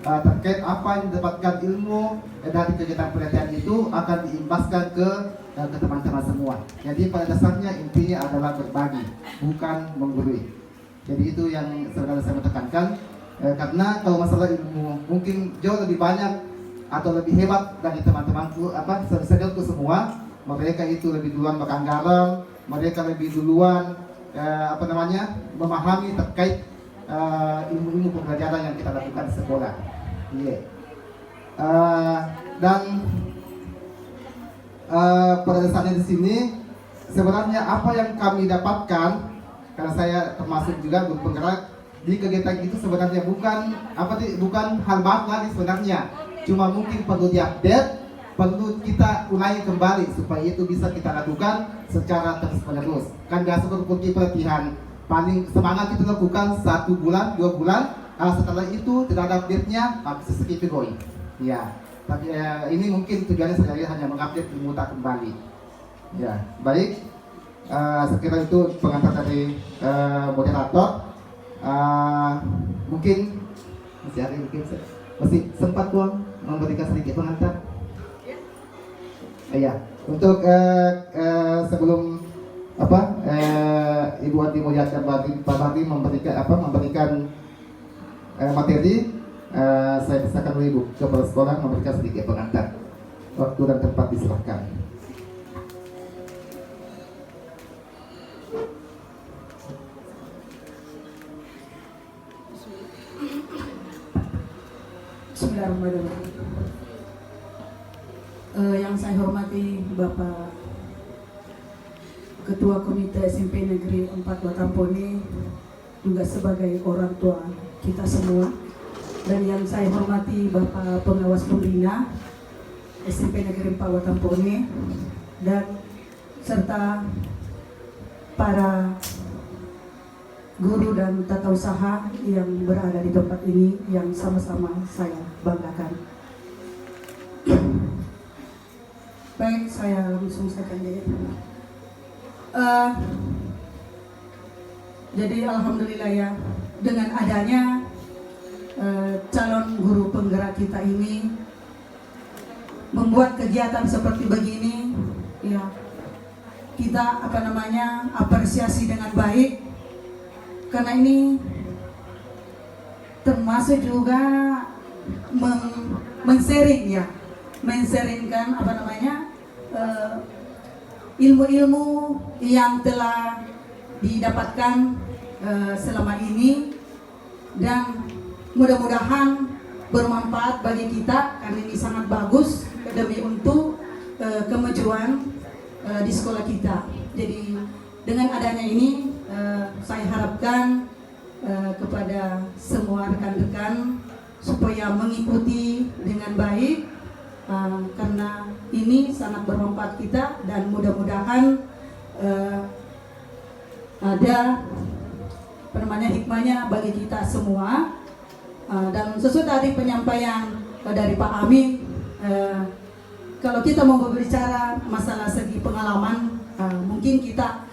terkait apa yang didapatkan ilmu dari kegiatan pelatihan itu akan diimbaskan ke teman-teman semua. Jadi pada dasarnya intinya adalah berbagi, bukan menggurui. Jadi itu yang sebenarnya saya tekankan, karena kalau masalah ilmu mungkin jauh lebih banyak atau lebih hebat dari teman-temanku seniorku semua. Mereka itu lebih duluan makan garam, mereka lebih duluan memahami terkait ilmu-ilmu pembelajaran yang kita lakukan di sekolah. Dan pada dasarnya di sini sebenarnya apa yang kami dapatkan, karena saya termasuk juga guru penggerak di kegiatan itu, sebenarnya bukan hal baru lagi sebenarnya, cuma mungkin perlu diupdate, perlu kita ulangi kembali supaya itu bisa kita lakukan secara terus-menerus. Kan biasa seperti pelatihan paling semangat kita lakukan 1 bulan, 2 bulan, setelah itu tidak ada update-nya, bisa skip going. Ya, tapi ini mungkin tujuannya sekali hanya mengupdate ilmu tak kembali. Ya, baik. Sekira itu pengantar dari moderator. Mungkin masih sempat tuan memberikan sedikit pengantar. Iya, untuk sebelum Ibu Ati Mulyatkan Pak Badi memberikan materi, saya persilakan dulu Ibu kepala sekolah memberikan sedikit pengantar. Waktu dan tempat diserahkan. Bismillahirrahmanirrahim. Yang saya hormati Bapak Ketua Komite SMP Negeri 4 Watampone, juga sebagai orang tua kita semua, dan yang saya hormati Bapak Pengawas Pembina SMP Negeri 4 Watampone, dan serta para guru dan tata usaha yang berada di tempat ini yang sama-sama saya banggakan. Baik, saya langsung saja. Jadi alhamdulillah ya, dengan adanya calon guru penggerak kita ini membuat kegiatan seperti begini, ya kita apresiasi dengan baik, karena ini termasuk juga menseringkan ilmu-ilmu yang telah didapatkan selama ini, dan mudah-mudahan bermanfaat bagi kita, karena ini sangat bagus demi untuk kemajuan di sekolah kita. Jadi dengan adanya ini saya harapkan kepada semua rekan-rekan supaya mengikuti dengan baik, karena ini sangat bermanfaat kita, dan mudah-mudahan ada hikmahnya bagi kita semua. Dan sesuai tadi penyampaian dari Pak Amin, kalau kita mau berbicara masalah segi pengalaman, mungkin kita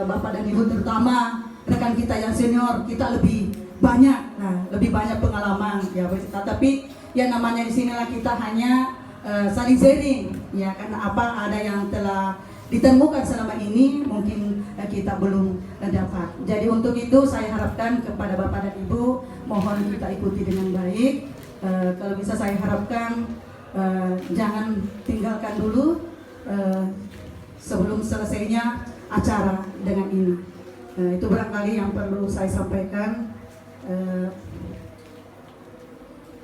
Bapak dan Ibu, terutama rekan kita yang senior, kita lebih banyak pengalaman ya. Tapi yang namanya di sinilah kita hanya saling sharing ya, karena ada yang telah ditemukan selama ini mungkin kita belum dapat. Jadi untuk itu saya harapkan kepada Bapak dan Ibu, mohon kita ikuti dengan baik. Kalau bisa saya harapkan jangan tinggalkan dulu sebelum selesainya acara dengan ini. Itu barangkali yang perlu saya sampaikan.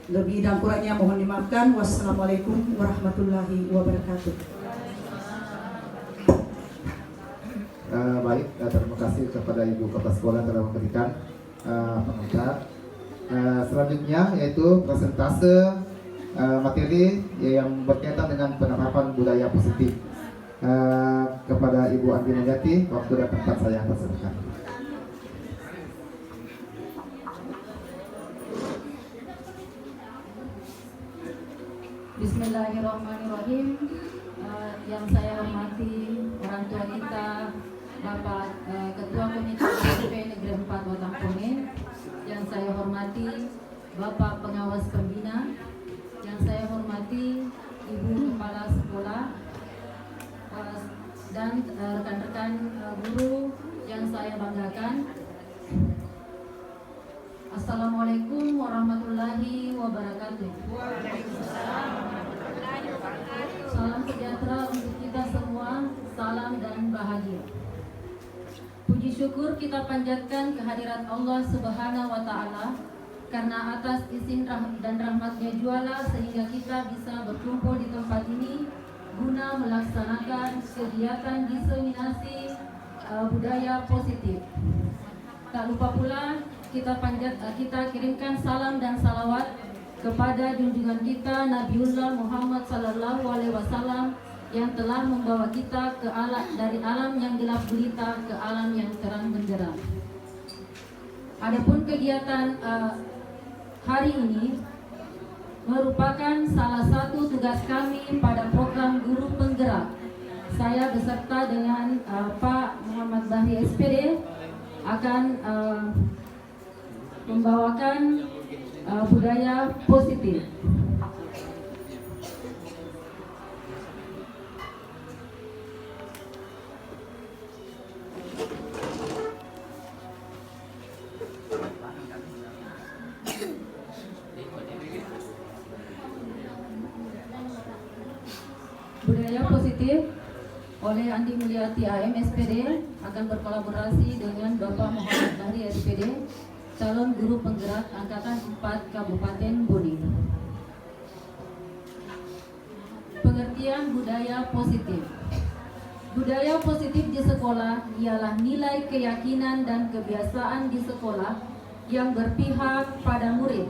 Lebih dan kurangnya mohon dimaafkan. Wassalamualaikum warahmatullahi wabarakatuh. Baik, terima kasih kepada Ibu Kepala Sekolah telah memberikan pengantar. Selanjutnya yaitu presentase materi yang berkaitan dengan penerapan budaya positif. Kepada Ibu Andi Mulyati, waktu dan tempat saya persilakan. Bismillahirrahmanirrahim. Yang saya hormati orang tua kita, Bapak Ketua Komite SMP Negeri 4 Watampone, yang saya hormati Bapak Pengawas Pembina, yang saya hormati Ibu Kepala Sekolah, dan rekan-rekan guru yang saya banggakan. Assalamualaikum warahmatullahi wabarakatuh. Salam sejahtera untuk kita semua, salam dan bahagia. Puji syukur kita panjatkan kehadirat Allah Subhanahu wa Ta'ala, karena atas izin dan rahmatnya juala sehingga kita bisa berkumpul di tempat ini guna melaksanakan kegiatan diseminasi budaya positif. Tak lupa pula kita kirimkan salam dan salawat kepada junjungan kita Nabiullah Muhammad sallallahu alaihi wasallam yang telah membawa kita dari alam yang gelap gulita ke alam yang terang benderang. Adapun kegiatan hari ini merupakan salah satu tugas kami pada program Guru Penggerak. Saya beserta dengan Pak Muhammad Bahri SPD akan membawakan budaya positif. Budaya positif oleh Andi Mulyati AM SPD akan berkolaborasi dengan Bapak Muhammad Bahri SPD, calon guru penggerak Angkatan 4 Kabupaten Boni. Pengertian budaya positif. Budaya positif di sekolah ialah nilai keyakinan dan kebiasaan di sekolah yang berpihak pada murid.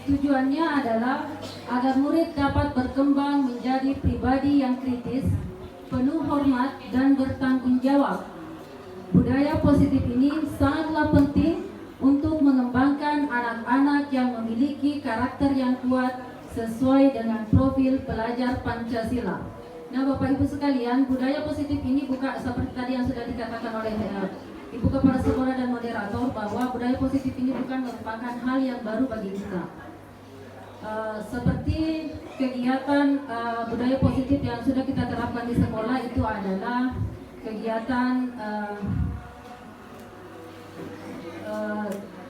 Tujuannya adalah agar murid dapat berkembang menjadi pribadi yang kritis, penuh hormat, dan bertanggung jawab. Budaya positif ini sangatlah penting untuk mengembangkan anak-anak yang memiliki karakter yang kuat sesuai dengan profil pelajar Pancasila. Nah, Bapak Ibu sekalian, budaya positif ini bukan seperti tadi yang sudah dikatakan oleh Ibu Kepala Sekolah dan moderator, bahwa budaya positif ini bukan merupakan hal yang baru bagi kita. Seperti kegiatan budaya positif yang sudah kita terapkan di sekolah itu adalah kegiatan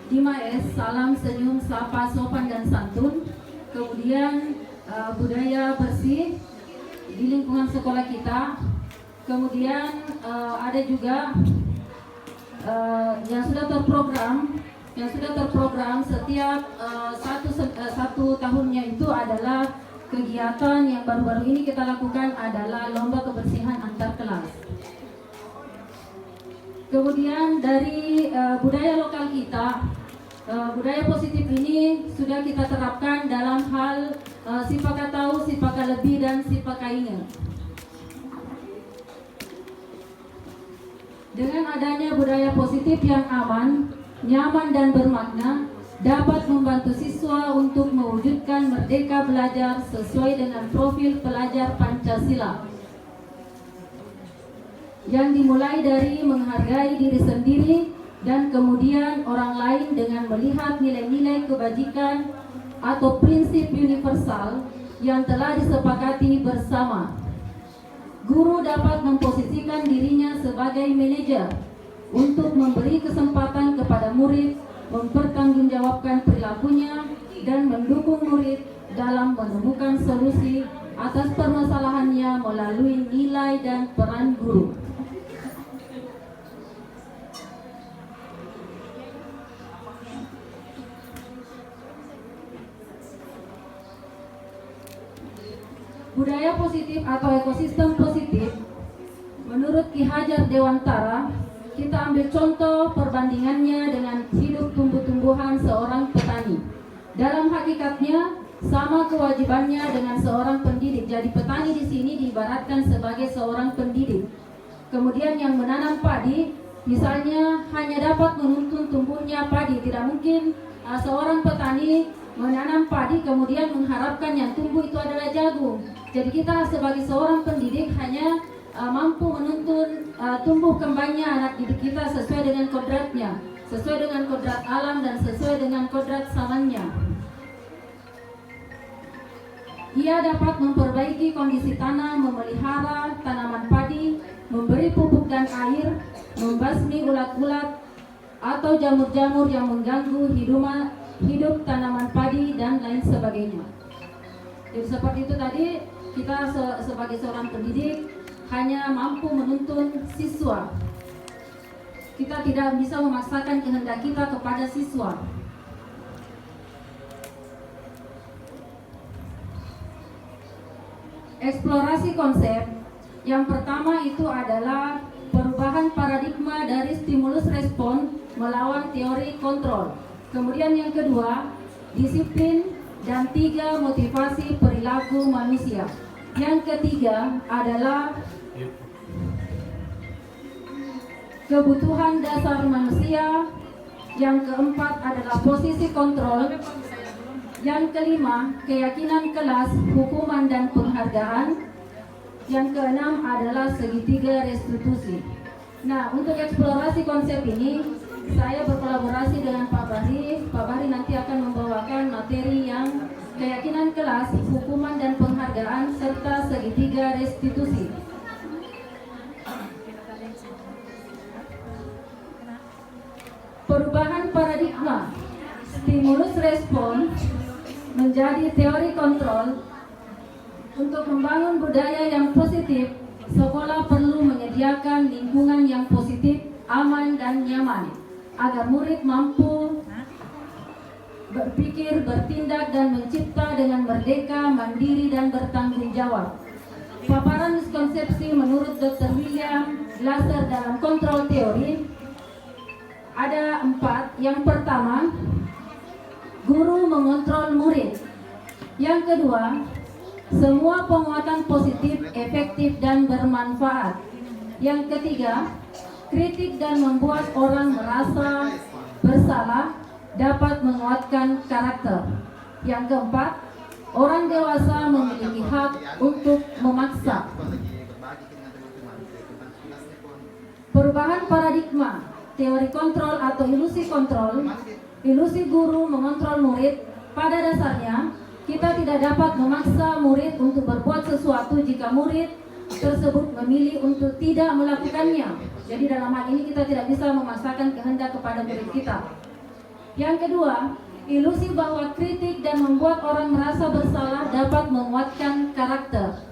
5S, salam, senyum, sapa, sopan, dan santun. Kemudian budaya bersih di lingkungan sekolah kita. Kemudian ada juga yang sudah terprogram setiap satu tahunnya itu adalah kegiatan yang baru-baru ini kita lakukan adalah lomba kebersihan antar kelas. Kemudian dari budaya lokal kita, budaya positif ini sudah kita terapkan dalam hal sipaka tahu, sipaka lebih, dan sipaka ingat. Dengan adanya budaya positif yang aman, nyaman, dan bermakna, dapat membantu siswa untuk mewujudkan merdeka belajar sesuai dengan profil pelajar Pancasila, yang dimulai dari menghargai diri sendiri dan kemudian orang lain dengan melihat nilai-nilai kebajikan atau prinsip universal yang telah disepakati bersama. Guru dapat memposisikan dirinya sebagai manajer untuk memberi kesempatan kepada murid mempertanggungjawabkan perilakunya dan mendukung murid dalam menemukan solusi atas permasalahannya melalui nilai dan peran guru. Budaya positif atau ekosistem positif, menurut Ki Hajar Dewantara, kita ambil contoh perbandingannya dengan hidup tumbuh-tumbuhan seorang petani. Dalam hakikatnya, sama kewajibannya dengan seorang pendidik. Jadi petani di sini diibaratkan sebagai seorang pendidik. Kemudian yang menanam padi, misalnya hanya dapat menuntun tumbuhnya padi. Tidak mungkin seorang petani menanam padi kemudian mengharapkan yang tumbuh itu adalah jagung. Jadi kita sebagai seorang pendidik hanya mampu menuntun tumbuh kembangnya anak didik kita sesuai dengan kodratnya, sesuai dengan kodrat alam dan sesuai dengan kodrat zamannya. Ia dapat memperbaiki kondisi tanah, memelihara tanaman padi, memberi pupuk dan air, membasmi ulat-ulat atau jamur-jamur yang mengganggu hidup tanaman padi dan lain sebagainya. Jadi seperti itu tadi, kita sebagai seorang pendidik hanya mampu menuntun siswa. Kita tidak bisa memaksakan kehendak kita kepada siswa. Eksplorasi konsep yang pertama itu adalah perubahan paradigma dari stimulus respon melawan teori kontrol. Kemudian yang kedua, disiplin, dan 3, motivasi perilaku manusia. Yang ketiga adalah kebutuhan dasar manusia. Yang keempat adalah posisi kontrol. Yang kelima, keyakinan kelas, hukuman dan penghargaan. Yang keenam adalah segitiga restitusi. Nah, untuk eksplorasi konsep ini, saya berkolaborasi dengan Pak Bahri. Pak Bahri nanti akan membawakan materi yang keyakinan kelas, hukuman dan penghargaan, serta segitiga restitusi. Perubahan paradigma, stimulus respon menjadi teori kontrol. Untuk membangun budaya yang positif, sekolah perlu menyediakan lingkungan yang positif, aman dan nyaman, agar murid mampu berpikir, bertindak dan mencipta dengan merdeka, mandiri dan bertanggung jawab. Paparan miskonsepsi menurut Dr. William Glasser dalam kontrol teori ada 4. Yang pertama, guru mengontrol murid. Yang kedua, semua penguatan positif, efektif dan bermanfaat. Yang ketiga, kritik dan membuat orang merasa bersalah dapat menguatkan karakter. Yang keempat, orang dewasa memiliki hak untuk memaksa. Perubahan paradigma, teori kontrol atau ilusi kontrol. Ilusi guru mengontrol murid. Pada dasarnya, kita tidak dapat memaksa murid untuk berbuat sesuatu jika murid tersebut memilih untuk tidak melakukannya. Jadi dalam hal ini kita tidak bisa memaksakan kehendak kepada murid kita. Yang kedua, ilusi bahwa kritik dan membuat orang merasa bersalah dapat menguatkan karakter.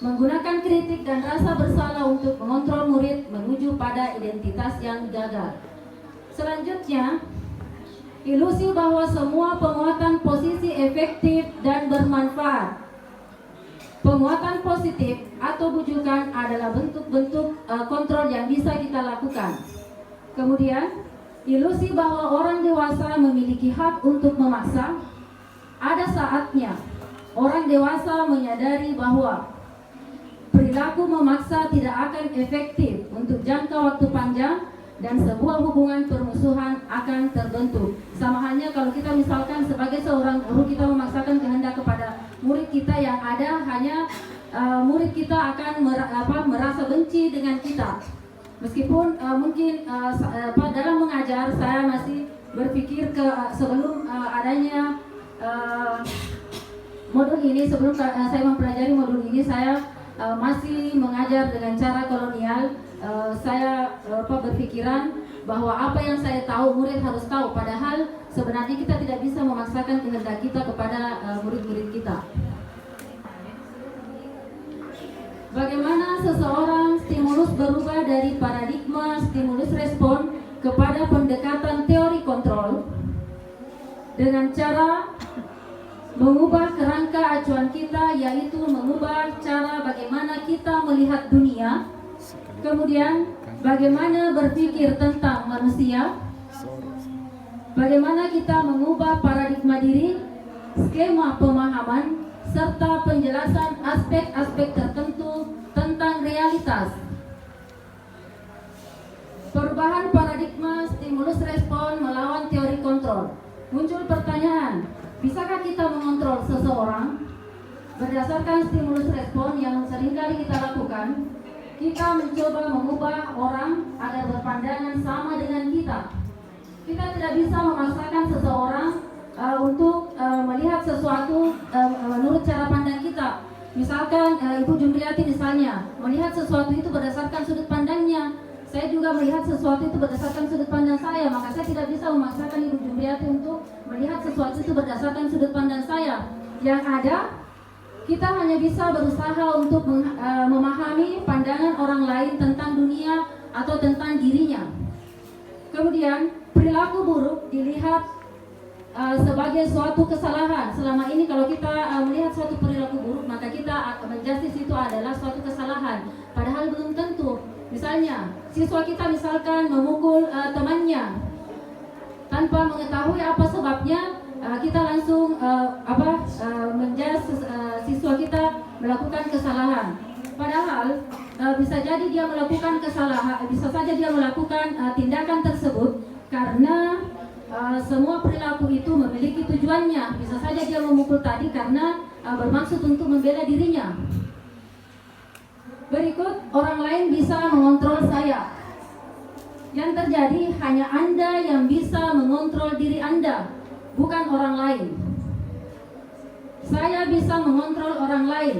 Menggunakan kritik dan rasa bersalah untuk mengontrol murid menuju pada identitas yang gagal. Selanjutnya, ilusi bahwa semua penguatan posisi efektif dan bermanfaat. Penguatan positif atau bujukan adalah bentuk-bentuk kontrol yang bisa kita lakukan. Kemudian, ilusi bahwa orang dewasa memiliki hak untuk memaksa. Ada saatnya orang dewasa menyadari bahwa perilaku memaksa tidak akan efektif untuk jangka waktu panjang dan sebuah hubungan permusuhan akan terbentuk. Sama halnya kalau kita misalkan sebagai seorang guru kita memaksakan kehendak kepada murid kita yang ada, hanya murid kita akan merasa benci dengan kita. Meskipun mungkin dalam mengajar saya masih berpikir sebelum adanya modul ini, sebelum saya mempelajari modul ini, saya masih mengajar dengan cara kolonial. Saya berpikiran bahwa apa yang saya tahu murid harus tahu, padahal sebenarnya kita tidak bisa memaksakan kehendak kita kepada murid-murid kita. Bagaimana seseorang stimulus berubah dari paradigma stimulus respon kepada pendekatan teori kontrol dengan cara mengubah kerangka acuan kita, yaitu mengubah cara bagaimana kita melihat dunia. Kemudian bagaimana berpikir tentang manusia, bagaimana kita mengubah paradigma diri, skema pemahaman, serta penjelasan aspek-aspek tertentu tentang realitas. Perubahan paradigma stimulus respon melawan teori kontrol. Muncul pertanyaan, bisakah kita mengontrol seseorang? Berdasarkan stimulus respon yang seringkali kita lakukan, kita mencoba mengubah orang agar berpandangan sama dengan kita. Kita tidak bisa memaksakan seseorang untuk melihat sesuatu menurut cara pandang kita. Misalkan Ibu Jumriyati misalnya melihat sesuatu itu berdasarkan sudut pandangnya. Saya juga melihat sesuatu itu berdasarkan sudut pandang saya, maka saya tidak bisa memaksakan Ibu Jumriyati untuk melihat sesuatu itu berdasarkan sudut pandang saya. Yang ada, kita hanya bisa berusaha untuk memahami pandangan orang lain tentang dunia atau tentang dirinya. Kemudian, perilaku buruk dilihat sebagai suatu kesalahan. Selama ini kalau kita melihat suatu perilaku buruk, maka kita menjustis itu adalah suatu kesalahan. Padahal belum tentu. Misalnya, siswa kita misalkan memukul temannya tanpa mengetahui apa sebabnya, kita langsung menjudge siswa kita melakukan kesalahan. Padahal bisa jadi dia melakukan kesalahan, bisa saja dia melakukan tindakan tersebut karena semua perilaku itu memiliki tujuannya. Bisa saja dia memukul tadi karena bermaksud untuk membela dirinya. Berikut, orang lain bisa mengontrol saya. Yang terjadi hanya Anda yang bisa mengontrol diri Anda, bukan orang lain. Saya bisa mengontrol orang lain.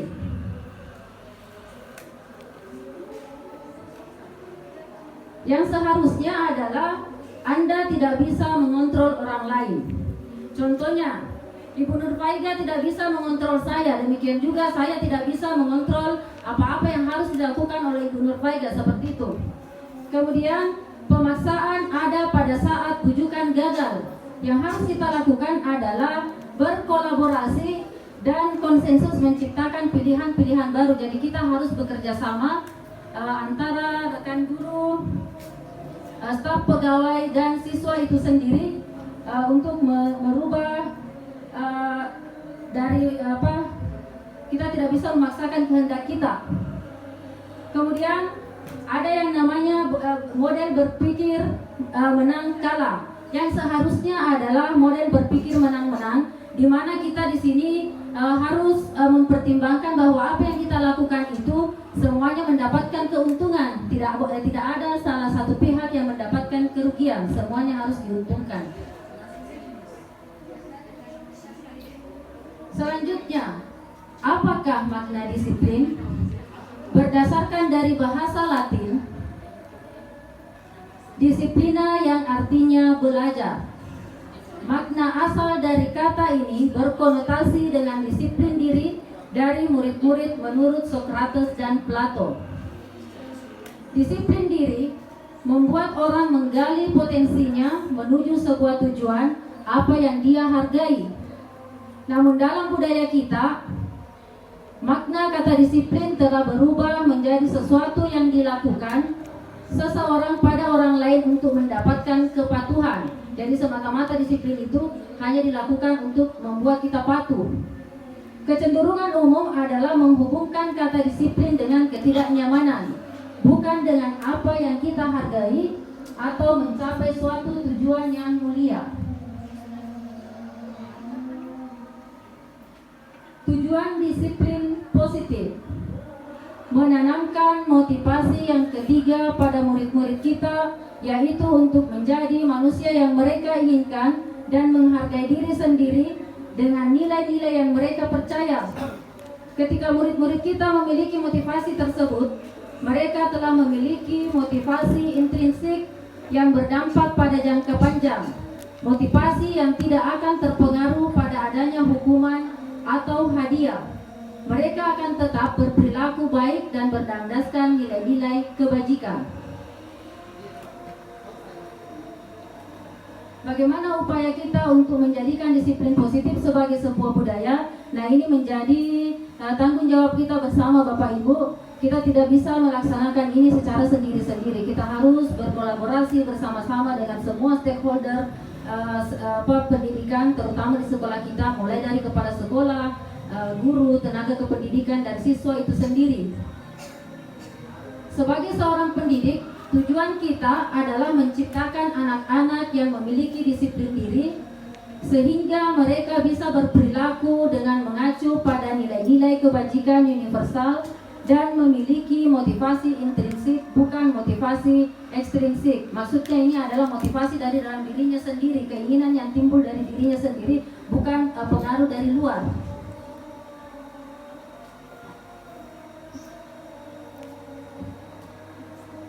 Yang seharusnya adalah Anda tidak bisa mengontrol orang lain. Contohnya, Ibu Nurfaiga tidak bisa mengontrol saya, demikian juga saya tidak bisa mengontrol apa-apa yang harus dilakukan oleh Ibu Nurfaiga, seperti itu. Kemudian, pemaksaan ada pada saat bujukan gagal. Yang harus kita lakukan adalah berkolaborasi dan konsensus menciptakan pilihan-pilihan baru. Jadi kita harus bekerja sama antara rekan guru, staf pegawai dan siswa itu sendiri untuk merubah kita tidak bisa memaksakan kehendak kita. Kemudian ada yang namanya model berpikir menang kalah, yang seharusnya adalah model berpikir menang-menang, di mana kita di sini harus mempertimbangkan bahwa apa yang kita lakukan itu semuanya mendapatkan keuntungan. Tidak ada salah satu pihak yang mendapatkan kerugian, semuanya harus diuntungkan. Selanjutnya, apakah makna disiplin? Berdasarkan dari bahasa Latin, disiplina yang artinya belajar. Makna asal dari kata ini berkonotasi dengan disiplin diri dari murid-murid menurut Socrates dan Plato. Disiplin diri membuat orang menggali potensinya menuju sebuah tujuan apa yang dia hargai. Namun dalam budaya kita, makna kata disiplin telah berubah menjadi sesuatu yang dilakukan seseorang pada orang lain untuk mendapatkan kepatuhan. Jadi semata-mata disiplin itu hanya dilakukan untuk membuat kita patuh. Kecenderungan umum adalah menghubungkan kata disiplin dengan ketidaknyamanan, bukan dengan apa yang kita hargai atau mencapai suatu tujuan yang mulia. Tujuan disiplin positif menanamkan motivasi yang ketiga pada murid-murid kita, yaitu untuk menjadi manusia yang mereka inginkan dan menghargai diri sendiri dengan nilai-nilai yang mereka percaya. Ketika murid-murid kita memiliki motivasi tersebut, mereka telah memiliki motivasi intrinsik yang berdampak pada jangka panjang, motivasi yang tidak akan terpengaruh pada adanya hukuman atau hadiah. Mereka akan tetap berperilaku baik dan berdasarkan nilai-nilai kebajikan. Bagaimana upaya kita untuk menjadikan disiplin positif sebagai sebuah budaya? Nah, ini menjadi tanggung jawab kita bersama Bapak Ibu. Kita tidak bisa melaksanakan ini secara sendiri-sendiri. Kita harus berkolaborasi bersama-sama dengan semua stakeholder pendidikan, terutama di sekolah kita, mulai dari kepala sekolah, guru, tenaga kependidikan, dan siswa itu sendiri. Sebagai seorang pendidik, tujuan kita adalah menciptakan anak-anak yang memiliki disiplin diri, sehingga mereka bisa berperilaku dengan mengacu pada nilai-nilai kebajikan universal dan memiliki motivasi intrinsik, bukan motivasi ekstrinsik. Maksudnya ini adalah motivasi dari dalam dirinya sendiri, keinginan yang timbul dari dirinya sendiri, bukan pengaruh dari luar.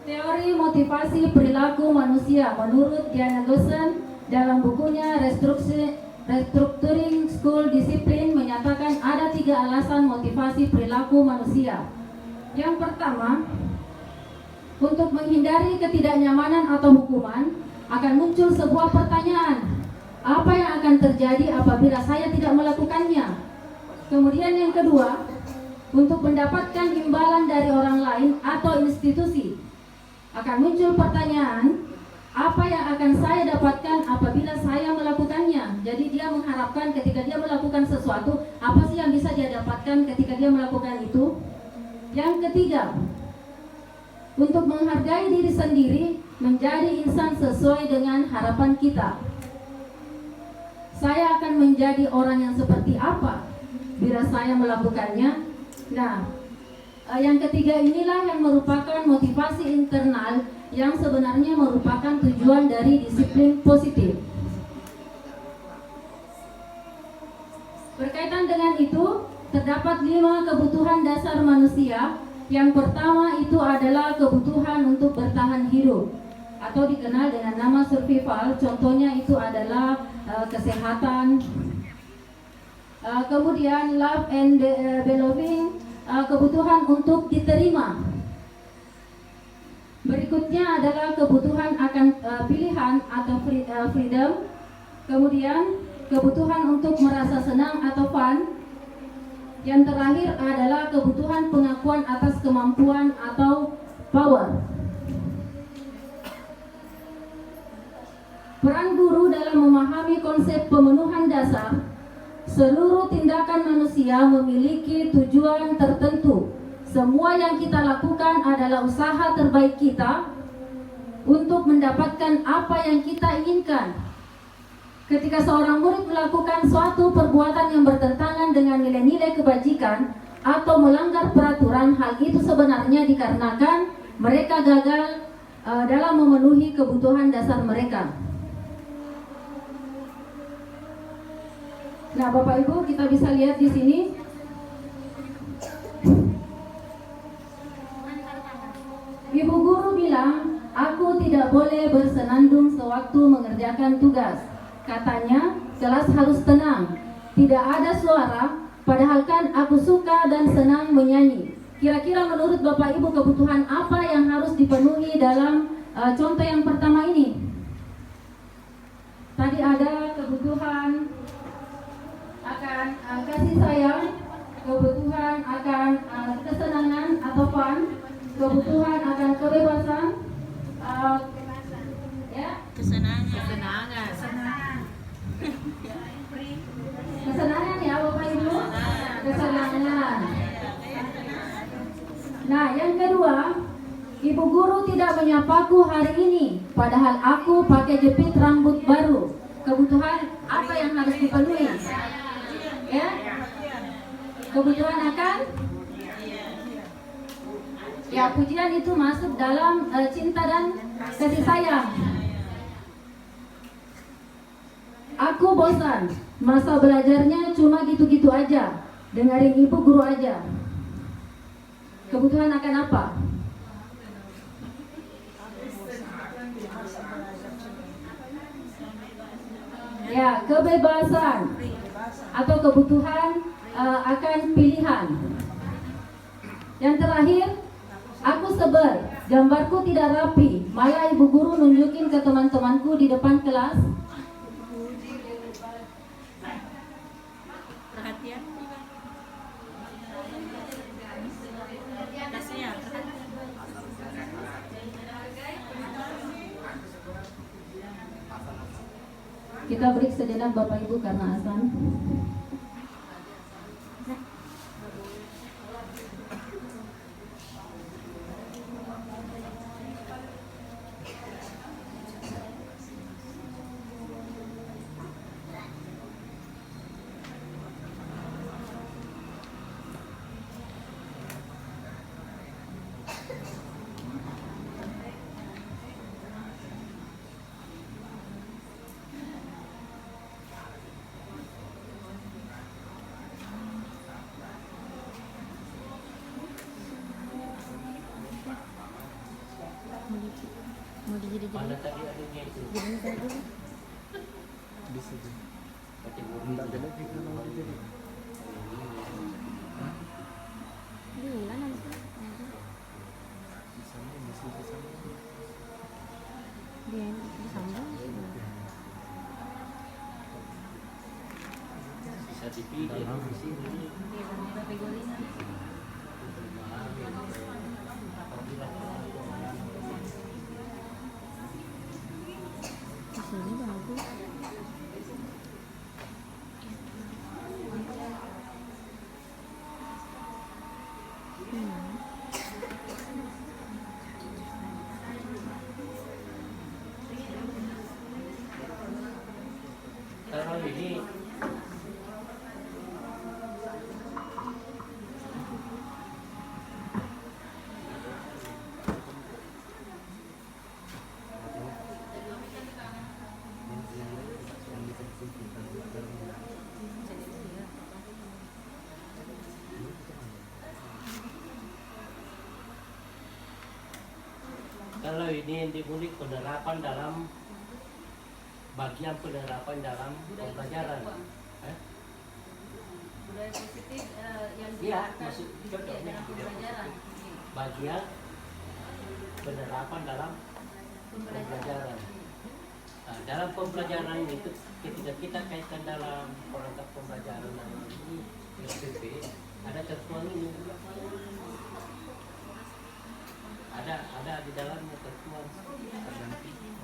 Teori motivasi perilaku manusia menurut Diana Goshen dalam bukunya Restructuring School Discipline menyatakan ada 3 alasan motivasi perilaku manusia. Yang pertama, untuk menghindari ketidaknyamanan atau hukuman, akan muncul sebuah pertanyaan. Apa yang akan terjadi apabila saya tidak melakukannya? Kemudian yang kedua, untuk mendapatkan imbalan dari orang lain atau institusi, akan muncul pertanyaan, apa yang akan saya dapatkan apabila saya melakukannya? Jadi dia mengharapkan ketika dia melakukan sesuatu, apa sih yang bisa dia dapatkan ketika dia melakukan itu? Yang ketiga, untuk menghargai diri sendiri, menjadi insan sesuai dengan harapan kita. Saya akan menjadi orang yang seperti apa bila saya melakukannya? Nah, yang ketiga inilah yang merupakan motivasi internal yang sebenarnya merupakan tujuan dari disiplin positif. Berkaitan dengan itu, terdapat 5 kebutuhan dasar manusia. Yang pertama itu adalah kebutuhan untuk bertahan hidup atau dikenal dengan nama survival. Contohnya itu adalah kesehatan. Kemudian love and belonging, kebutuhan untuk diterima. Berikutnya adalah kebutuhan akan pilihan atau freedom. Kemudian kebutuhan untuk merasa senang atau fun. Yang terakhir adalah kebutuhan pengakuan atas kemampuan atau power. Peran guru dalam memahami konsep pemenuhan dasar. Seluruh tindakan manusia memiliki tujuan tertentu. Semua yang kita lakukan adalah usaha terbaik kita untuk mendapatkan apa yang kita inginkan. Ketika seorang murid melakukan suatu perbuatan yang bertentangan dengan nilai-nilai kebajikan atau melanggar peraturan, hal itu sebenarnya dikarenakan mereka gagal dalam memenuhi kebutuhan dasar mereka. Nah, Bapak Ibu, kita bisa lihat di sini. Ibu guru bilang, aku tidak boleh bersenandung sewaktu mengerjakan tugas. Katanya, kelas harus tenang, tidak ada suara, padahal kan aku suka dan senang menyanyi. Kira-kira menurut Bapak Ibu kebutuhan apa yang harus dipenuhi dalam contoh yang pertama ini? Tadi ada kebutuhan akan kasih sayang, kebutuhan akan kesenangan atau fun, kebutuhan akan kebebasan, kesenangan ya Bapak Ibu, kesenangan. Nah, yang kedua, ibu guru tidak menyapaku hari ini, padahal aku pakai jepit rambut baru. Kebutuhan apa yang harus dipenuhi? Ya, kebutuhan akan ya pujian itu masuk dalam cinta dan kasih sayang. Aku bosan, masa belajarnya cuma gitu-gitu aja, dengerin ibu guru aja. Kebutuhan akan apa? Ya, kebebasan atau kebutuhan akan pilihan. Yang terakhir, aku sebel, gambarku tidak rapi, malah ibu guru nunjukin ke teman-temanku di depan kelas. Perhatian. Kita break sejenak Bapak Ibu karena azan. Mana tadi adanya itu? Bisa jadi. Kategori Enggak ada lagi kalau jadi. bisa dipilih di sini. Kategorinya. Kalau ini kalau ini yang dimulik penerapan dalam bagian penerapan dalam pembelajaran. Budaya positif yang Iya, dilakukan maksud contohnya dalam pembelajaran. bagian penerapan dalam pembelajaran. Nah, dalam pembelajaran itu ketika kita kaitkan dalam perangkat pembelajaran ini SPP ada tertuang ini. Ada di dalamnya tertuang.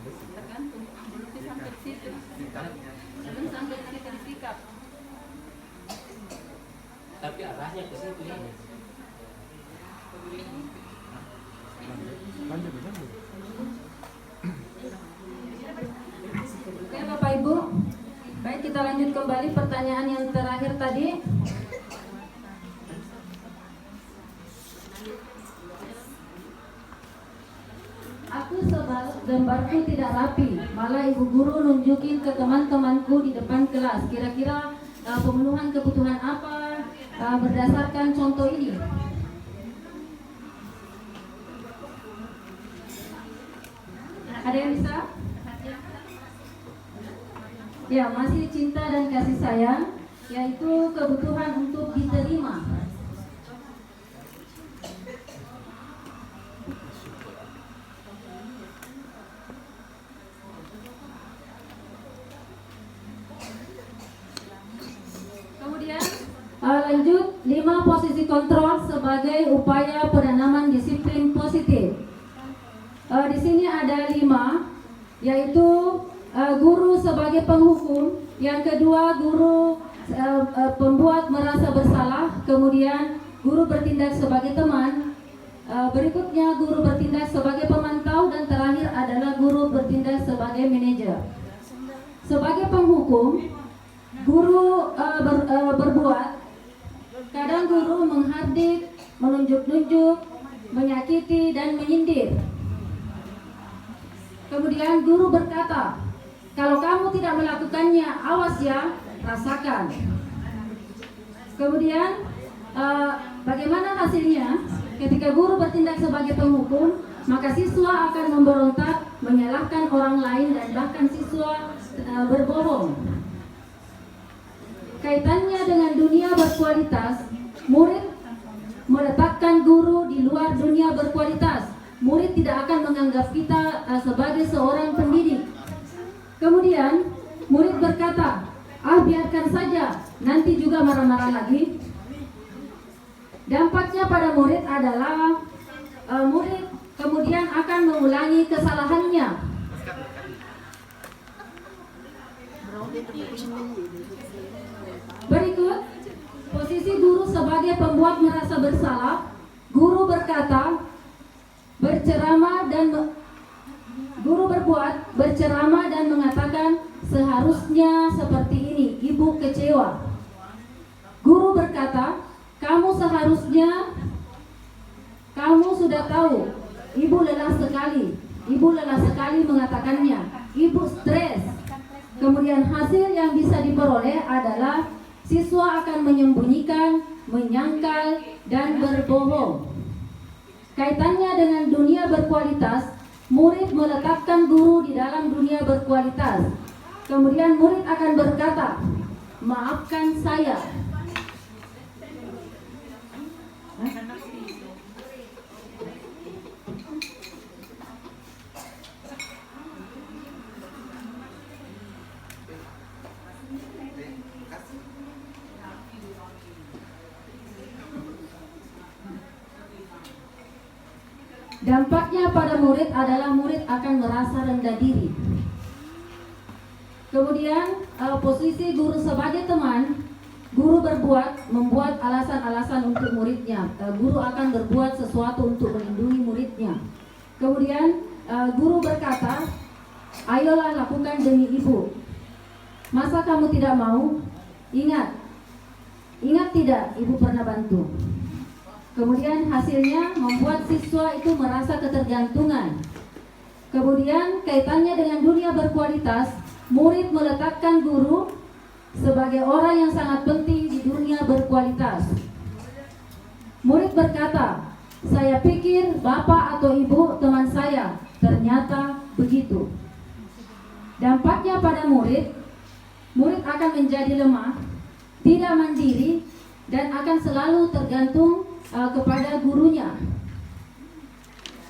Tergantung belum sampai ke situ. Belum sampai ke situ di sikap. Tapi arahnya ke situ ya. Lanjut. Oke Bapak Ibu, baik kita lanjut kembali pertanyaan yang terakhir tadi. Aku sebalut gambarku tidak rapi, malah ibu guru nunjukin ke teman-temanku di depan kelas. Kira-kira pemenuhan kebutuhan apa berdasarkan contoh ini? Ada yang bisa? Ya, masih cinta dan kasih sayang, yaitu kebutuhan untuk diterima. Kemudian lanjut 5 posisi kontrol sebagai upaya penanaman disiplin positif. Di sini ada 5, yaitu guru sebagai penghukum, yang kedua guru pembuat merasa bersalah, kemudian guru bertindak sebagai teman, berikutnya guru bertindak sebagai pemantau, dan terakhir adalah guru bertindak sebagai manajer. Sebagai penghukum, guru berbuat, kadang guru menghardik, menunjuk-nunjuk, menyakiti, dan menyindir. Kemudian guru berkata, kalau kamu tidak melakukannya, awas ya, rasakan. Kemudian bagaimana hasilnya? Ketika guru bertindak sebagai penghukum, maka siswa akan memberontak, menyalahkan orang lain, dan bahkan siswa berbohong. Kaitannya dengan dunia berkualitas, murid meletakkan guru di luar dunia berkualitas. Murid tidak akan menganggap kita sebagai seorang pendidik. Kemudian murid berkata, biarkan saja, nanti juga marah-marah lagi. Dampaknya pada murid adalah murid kemudian akan mengulangi kesalahannya. Berikut posisi guru sebagai pembuat merasa bersalah. Guru berkata, guru berbuat, berceramah dan mengatakan seharusnya seperti ini, ibu kecewa. Guru berkata, kamu sudah tahu, ibu lelah sekali mengatakannya, ibu stres. Kemudian hasil yang bisa diperoleh adalah siswa akan menyembunyikan, menyangkal, dan berbohong. Kaitannya dengan dunia berkualitas, murid meletakkan guru di dalam dunia berkualitas. Kemudian murid akan berkata, maafkan saya. Dampaknya pada murid adalah murid akan merasa rendah diri. Kemudian posisi guru sebagai teman, guru membuat alasan-alasan untuk muridnya. Guru akan berbuat sesuatu untuk melindungi muridnya. Kemudian guru berkata, ayolah lakukan demi ibu. Masa kamu tidak mau? Ingat tidak ibu pernah bantu. Kemudian hasilnya membuat siswa itu merasa ketergantungan. Kemudian kaitannya dengan dunia berkualitas, murid meletakkan guru sebagai orang yang sangat penting di dunia berkualitas. Murid berkata, saya pikir bapak atau ibu teman saya, ternyata begitu. Dampaknya pada murid akan menjadi lemah, tidak mandiri, dan akan selalu tergantung kepada gurunya.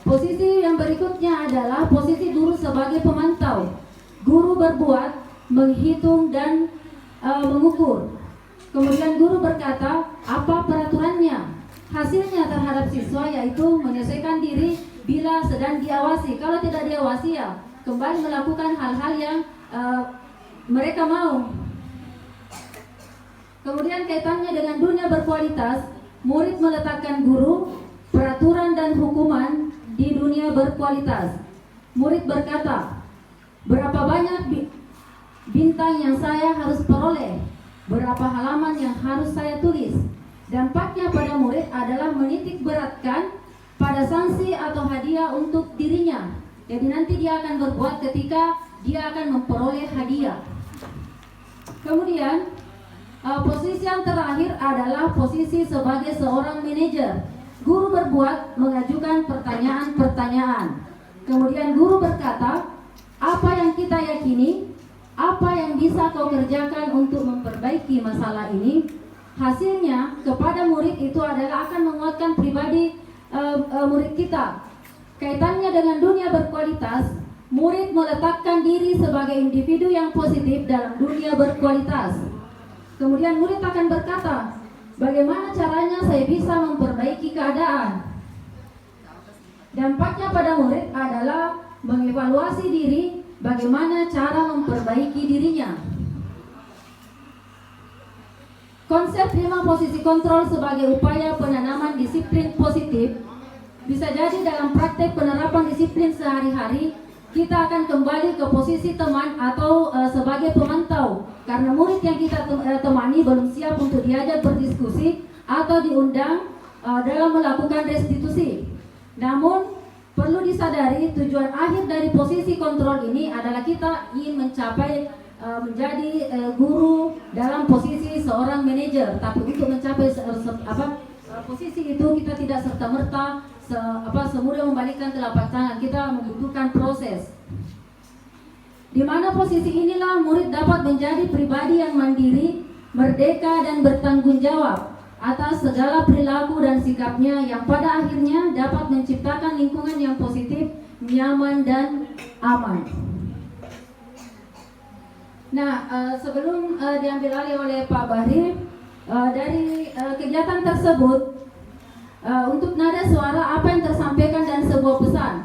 Posisi yang berikutnya adalah posisi guru sebagai pemantau. Guru berbuat, menghitung, dan mengukur. Kemudian guru berkata, apa peraturannya? Hasilnya terhadap siswa yaitu menyesuaikan diri bila sedang diawasi. Kalau tidak diawasi ya kembali melakukan hal-hal yang mereka mau. Kemudian kaitannya dengan dunia berkualitas, murid meletakkan guru, peraturan dan hukuman di dunia berkualitas. Murid berkata, berapa banyak bintang yang saya harus peroleh, berapa halaman yang harus saya tulis. Dampaknya pada murid adalah menitik beratkan pada sanksi atau hadiah untuk dirinya. Jadi nanti dia akan berbuat ketika dia akan memperoleh hadiah. Kemudian posisi yang terakhir adalah posisi sebagai seorang manajer. Guru berbuat, mengajukan pertanyaan-pertanyaan. Kemudian guru berkata, apa yang kita yakini, apa yang bisa kau kerjakan untuk memperbaiki masalah ini. Hasilnya kepada murid itu adalah akan menguatkan pribadi murid kita. Kaitannya dengan dunia berkualitas, murid meletakkan diri sebagai individu yang positif dalam dunia berkualitas. Kemudian murid akan berkata, bagaimana caranya saya bisa memperbaiki keadaan? Dampaknya pada murid adalah mengevaluasi diri, bagaimana cara memperbaiki dirinya. Konsep 5 posisi kontrol sebagai upaya penanaman disiplin positif. Bisa jadi dalam praktek penerapan disiplin sehari-hari, kita akan kembali ke posisi teman atau sebagai pemantau. Karena murid yang kita temani belum siap untuk diajak berdiskusi atau diundang dalam melakukan restitusi. Namun perlu disadari tujuan akhir dari posisi kontrol ini adalah kita ingin mencapai menjadi guru dalam posisi seorang manajer. Tapi untuk mencapai posisi itu kita tidak serta-merta semudah membalikkan telapak tangan. Kita membutuhkan proses. Di mana posisi inilah murid dapat menjadi pribadi yang mandiri, merdeka dan bertanggung jawab atas segala perilaku dan sikapnya yang pada akhirnya dapat menciptakan lingkungan yang positif, nyaman dan aman. Nah, sebelum diambil alih oleh Pak Bahri, dari kegiatan tersebut, untuk nada suara apa yang tersampaikan dan sebuah pesan,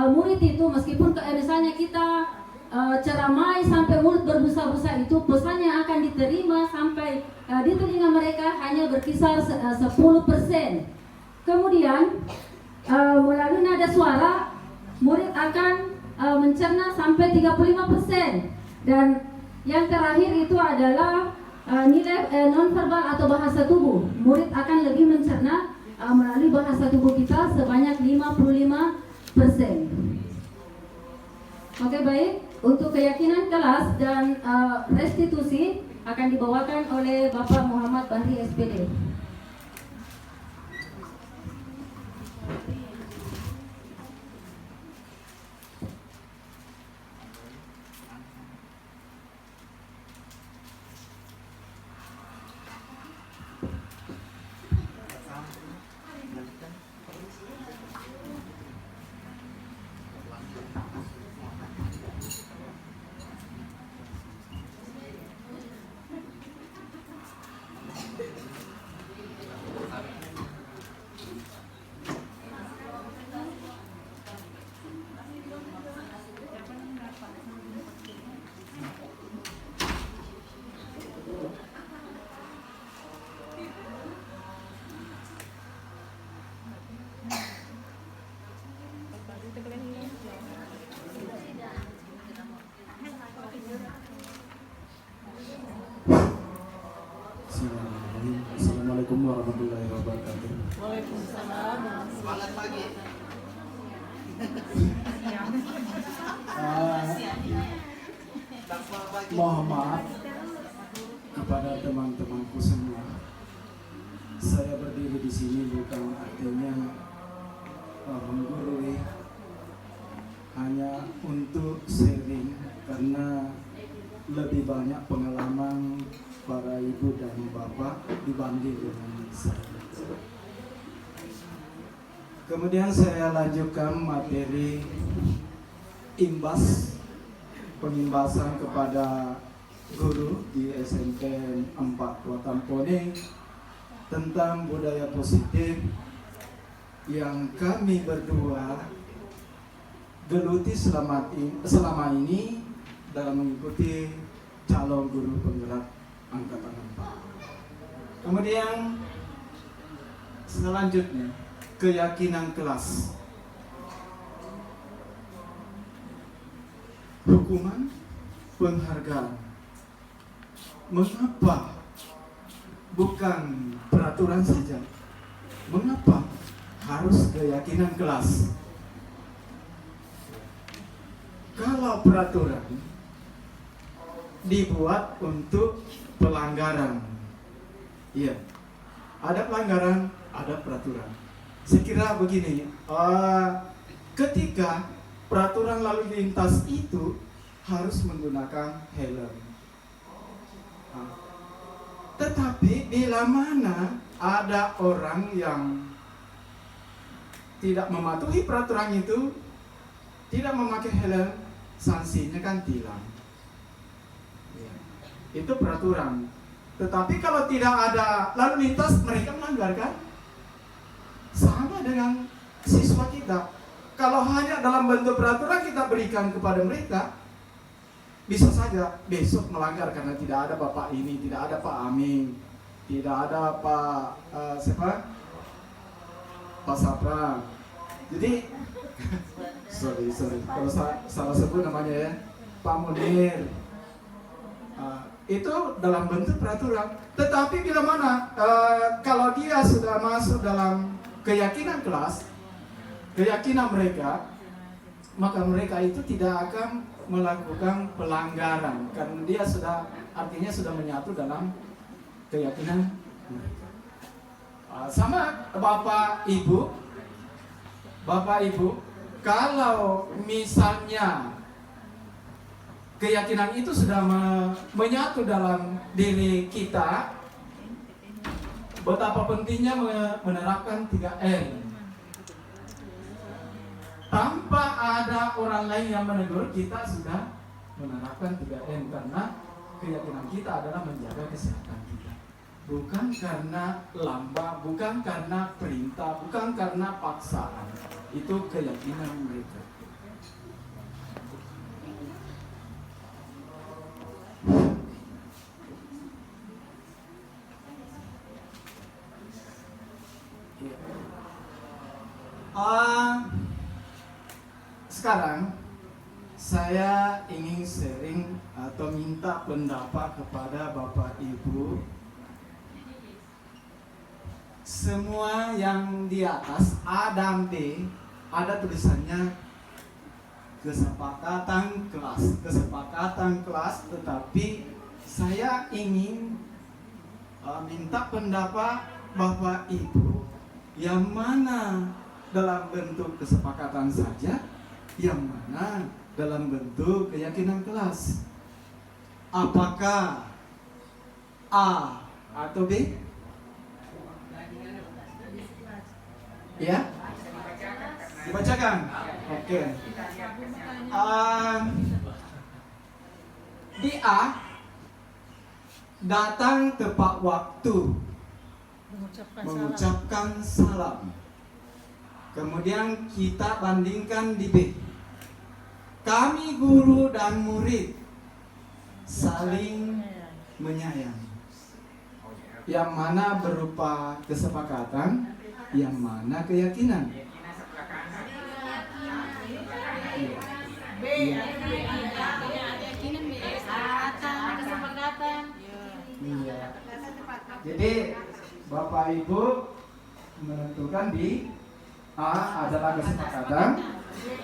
murid itu meskipun misalnya kita ceramai sampai mulut berbusa-busa, itu pesannya akan diterima sampai di telinga mereka hanya berkisar 10%. Kemudian melalui nada suara, murid akan mencerna sampai 35%. Dan yang terakhir itu adalah nilai nonverbal atau bahasa tubuh. Murid akan lebih mencerna melalui bahasa tubuh kita sebanyak 55%. Oke, baik. Untuk keyakinan kelas dan restitusi akan dibawakan oleh Bapak Muhammad Bahri SPD. Semangat pagi. Mohon maaf kepada teman-temanku semua. Saya berdiri di sini bukan artinya menggurui, hanya untuk sharing karena lebih banyak pengalaman para ibu dan bapak dibanding dengan saya. Kemudian saya lanjutkan materi pengimbasan kepada guru di SMP 4 Watampone tentang budaya positif yang kami berdua geluti selama ini dalam mengikuti calon guru penggerak angkatan 4. Kemudian selanjutnya keyakinan kelas, hukuman, penghargaan. Mengapa bukan peraturan saja? Mengapa harus keyakinan kelas? Kalau peraturan dibuat untuk pelanggaran, iya, ada pelanggaran, ada peraturan. Saya kira begini, ketika peraturan lalu lintas itu harus menggunakan helm. Tetapi bila mana ada orang yang tidak mematuhi peraturan itu, tidak memakai helm, sanksinya kan tilang. Itu peraturan. Tetapi kalau tidak ada lalu lintas, mereka melanggar kan? Sama dengan siswa kita. Kalau hanya dalam bentuk peraturan kita berikan kepada mereka, bisa saja besok melanggar karena tidak ada Bapak ini, tidak ada Pak Amin, tidak ada Pak Pak Sapra. Jadi sorry kalau salah sebut namanya ya, Pak Munir. Itu dalam bentuk peraturan. Tetapi bila mana kalau dia sudah masuk dalam keyakinan kelas, keyakinan mereka, maka mereka itu tidak akan melakukan pelanggaran karena dia artinya sudah menyatu dalam keyakinan mereka. Sama Bapak Ibu, kalau misalnya keyakinan itu sudah menyatu dalam diri kita, betapa pentingnya menerapkan 3M. Tanpa ada orang lain yang menegur, kita sudah menerapkan 3M karena keyakinan kita adalah menjaga kesehatan kita. Bukan karena lamba, bukan karena perintah, bukan karena paksaan. Itu keyakinan mereka. Sekarang saya ingin sharing atau minta pendapat kepada Bapak Ibu. Semua yang di atas A dan B ada tulisannya kesepakatan kelas, tetapi saya ingin minta pendapat Bapak Ibu yang mana dalam bentuk kesepakatan saja, yang mana dalam bentuk keyakinan kelas. Apakah A atau B? Ya? Dibacakan? Oke. Di A, datang tepat waktu, mengucapkan salam. Kemudian kita bandingkan di B, kami guru dan murid saling menyayang. Yang mana berupa kesepakatan, yang mana keyakinan. Iya. Jadi Bapak Ibu menentukan di A adalah kesepakatan,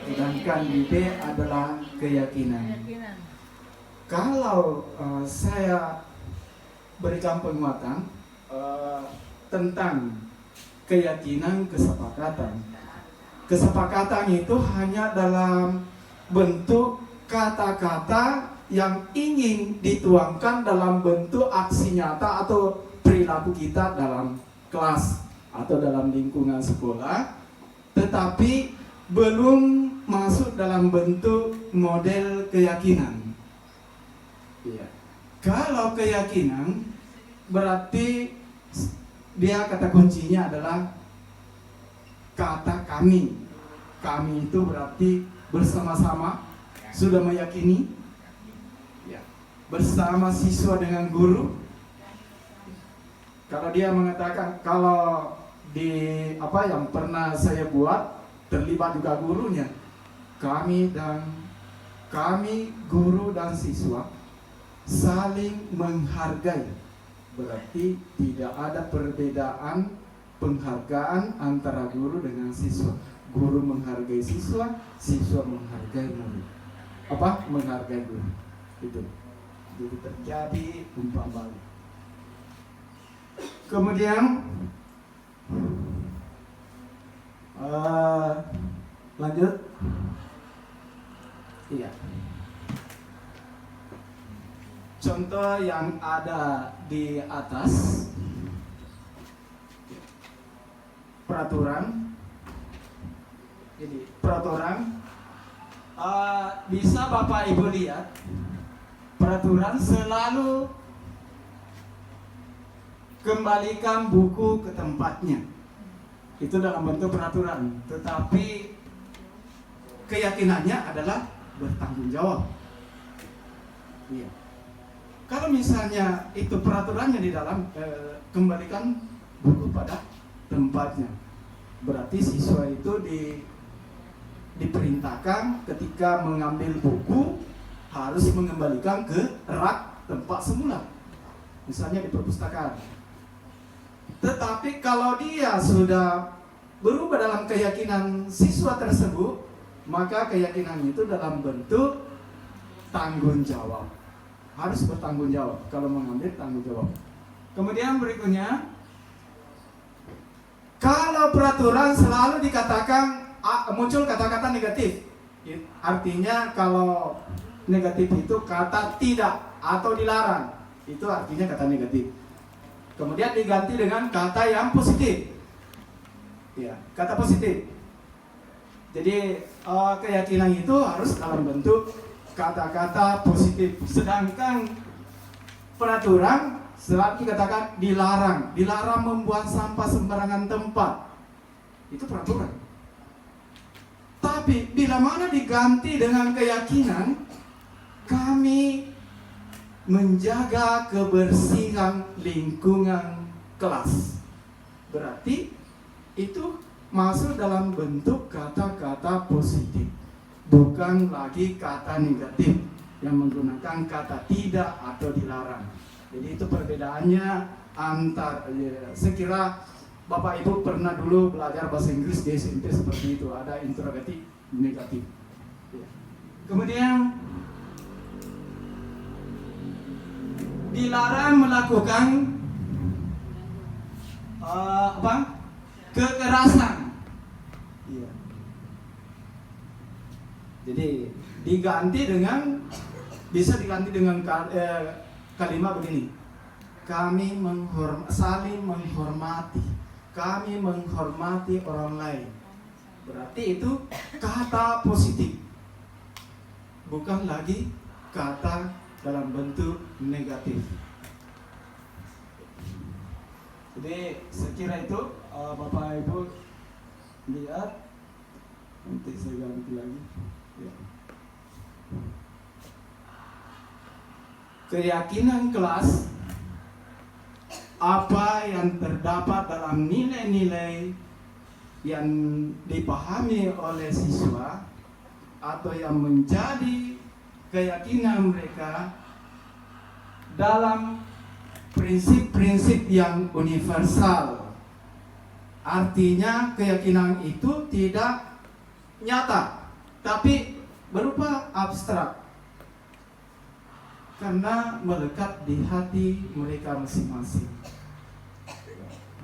sedangkan di B adalah keyakinan. Kalau saya berikan penguatan tentang keyakinan kesepakatan. Kesepakatan itu hanya dalam bentuk kata-kata yang ingin dituangkan dalam bentuk aksi nyata atau perilaku kita dalam kelas atau dalam lingkungan sekolah, tetapi belum masuk dalam bentuk model keyakinan. Iya. Kalau keyakinan berarti dia kata kuncinya adalah kata kami. Kami itu berarti bersama-sama sudah meyakini, ya, bersama siswa dengan guru. Kalau dia mengatakan, kalau di apa yang pernah saya buat terlibat juga gurunya, kami guru dan siswa saling menghargai. Berarti tidak ada perbedaan penghargaan antara guru dengan siswa. Guru menghargai siswa, siswa menghargai guru. Apa? Menghargai guru. Itu. Jadi terjadi umpan balik. Kemudian lanjut. Iya. Contoh yang ada di atas, peraturan. Jadi peraturan bisa Bapak Ibu lihat, peraturan selalu kembalikan buku ke tempatnya. Itu dalam bentuk peraturan, tetapi keyakinannya adalah bertanggung jawab. Iya. Kalau misalnya itu peraturannya di dalam kembalikan buku pada tempatnya, berarti siswa itu diperintahkan ketika mengambil buku harus mengembalikan ke rak tempat semula, misalnya di perpustakaan. Tetapi kalau dia sudah berubah dalam keyakinan siswa tersebut, maka keyakinan itu dalam bentuk tanggung jawab. Harus bertanggung jawab kalau mengambil tanggung jawab. Kemudian berikutnya, kalau peraturan selalu dikatakan muncul kata-kata negatif, artinya kalau negatif itu kata tidak atau dilarang, itu artinya kata negatif. Kemudian diganti dengan kata yang positif, ya, kata positif. Jadi keyakinan itu harus dalam bentuk kata-kata positif. Sedangkan peraturan selalu dikatakan dilarang, dilarang membuang sampah sembarangan tempat. Itu peraturan. Tapi bila mana diganti dengan keyakinan, kami menjaga kebersihan lingkungan kelas. Berarti itu masuk dalam bentuk kata-kata positif, bukan lagi kata negatif yang menggunakan kata tidak atau dilarang. Jadi itu perbedaannya antar, sekira Bapak Ibu pernah dulu belajar bahasa Inggris di SMP seperti itu, ada interrogatif, negatif. Kemudian dilarang melakukan kekerasan. Iya. Jadi diganti dengan, bisa diganti dengan kalimat begini: kami saling menghormati, kami menghormati orang lain. Berarti itu kata positif, bukan lagi kata dalam bentuk negatif. Jadi sekira itu Bapak Ibu lihat, nanti saya ganti lagi. Ya. Keyakinan kelas, apa yang terdapat dalam nilai-nilai yang dipahami oleh siswa atau yang menjadi keyakinan mereka dalam prinsip-prinsip yang universal. Artinya keyakinan itu tidak nyata, tapi berupa abstrak. Karena melekat di hati mereka masing-masing.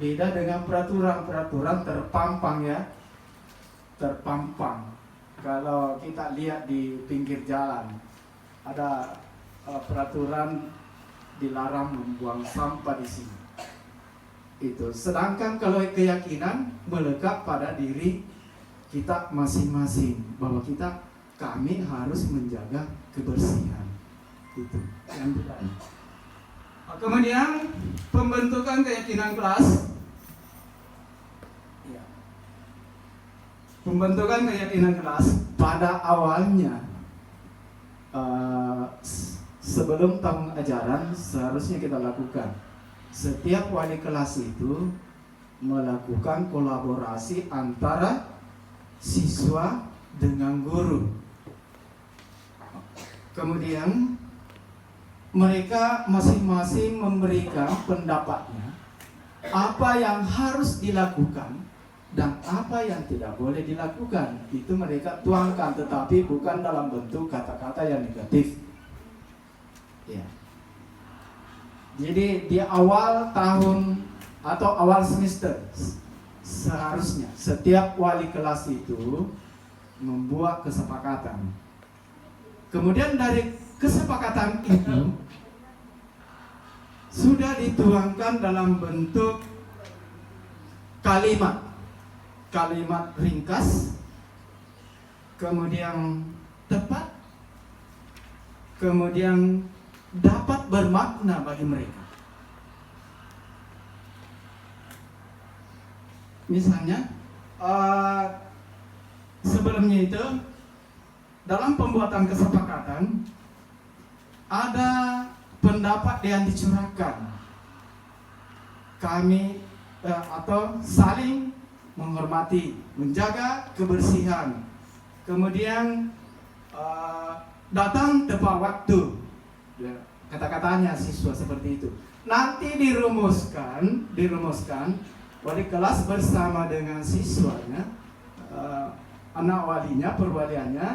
Beda dengan peraturan-peraturan terpampang ya. Terpampang. Kalau kita lihat di pinggir jalan, ada peraturan dilarang membuang sampah di sini. Itu. Sedangkan kalau keyakinan melekat pada diri kita masing-masing, bahwa kami harus menjaga kebersihan. Itu yang pertama. Kemudian pembentukan keyakinan kelas. Ya. Pembentukan keyakinan kelas pada awalnya sebelum tahun ajaran seharusnya kita lakukan. Setiap wali kelas itu melakukan kolaborasi antara siswa dengan guru. Kemudian mereka masing-masing memberikan pendapatnya, apa yang harus dilakukan dan apa yang tidak boleh dilakukan. Itu mereka tuangkan, tetapi bukan dalam bentuk kata-kata yang negatif. Ya. Jadi di awal tahun atau awal semester seharusnya setiap wali kelas itu membuat kesepakatan. Kemudian dari kesepakatan itu sudah dituangkan dalam bentuk kalimat ringkas, kemudian tepat, kemudian dapat bermakna bagi mereka. Misalnya sebelumnya itu dalam pembuatan kesepakatan ada pendapat yang dicurahkan. Kami atau saling menghormati, menjaga kebersihan, kemudian datang tepat waktu. Ya, kata-katanya siswa seperti itu. Nanti dirumuskan wali kelas bersama dengan siswanya, anak walinya, perwaliannya,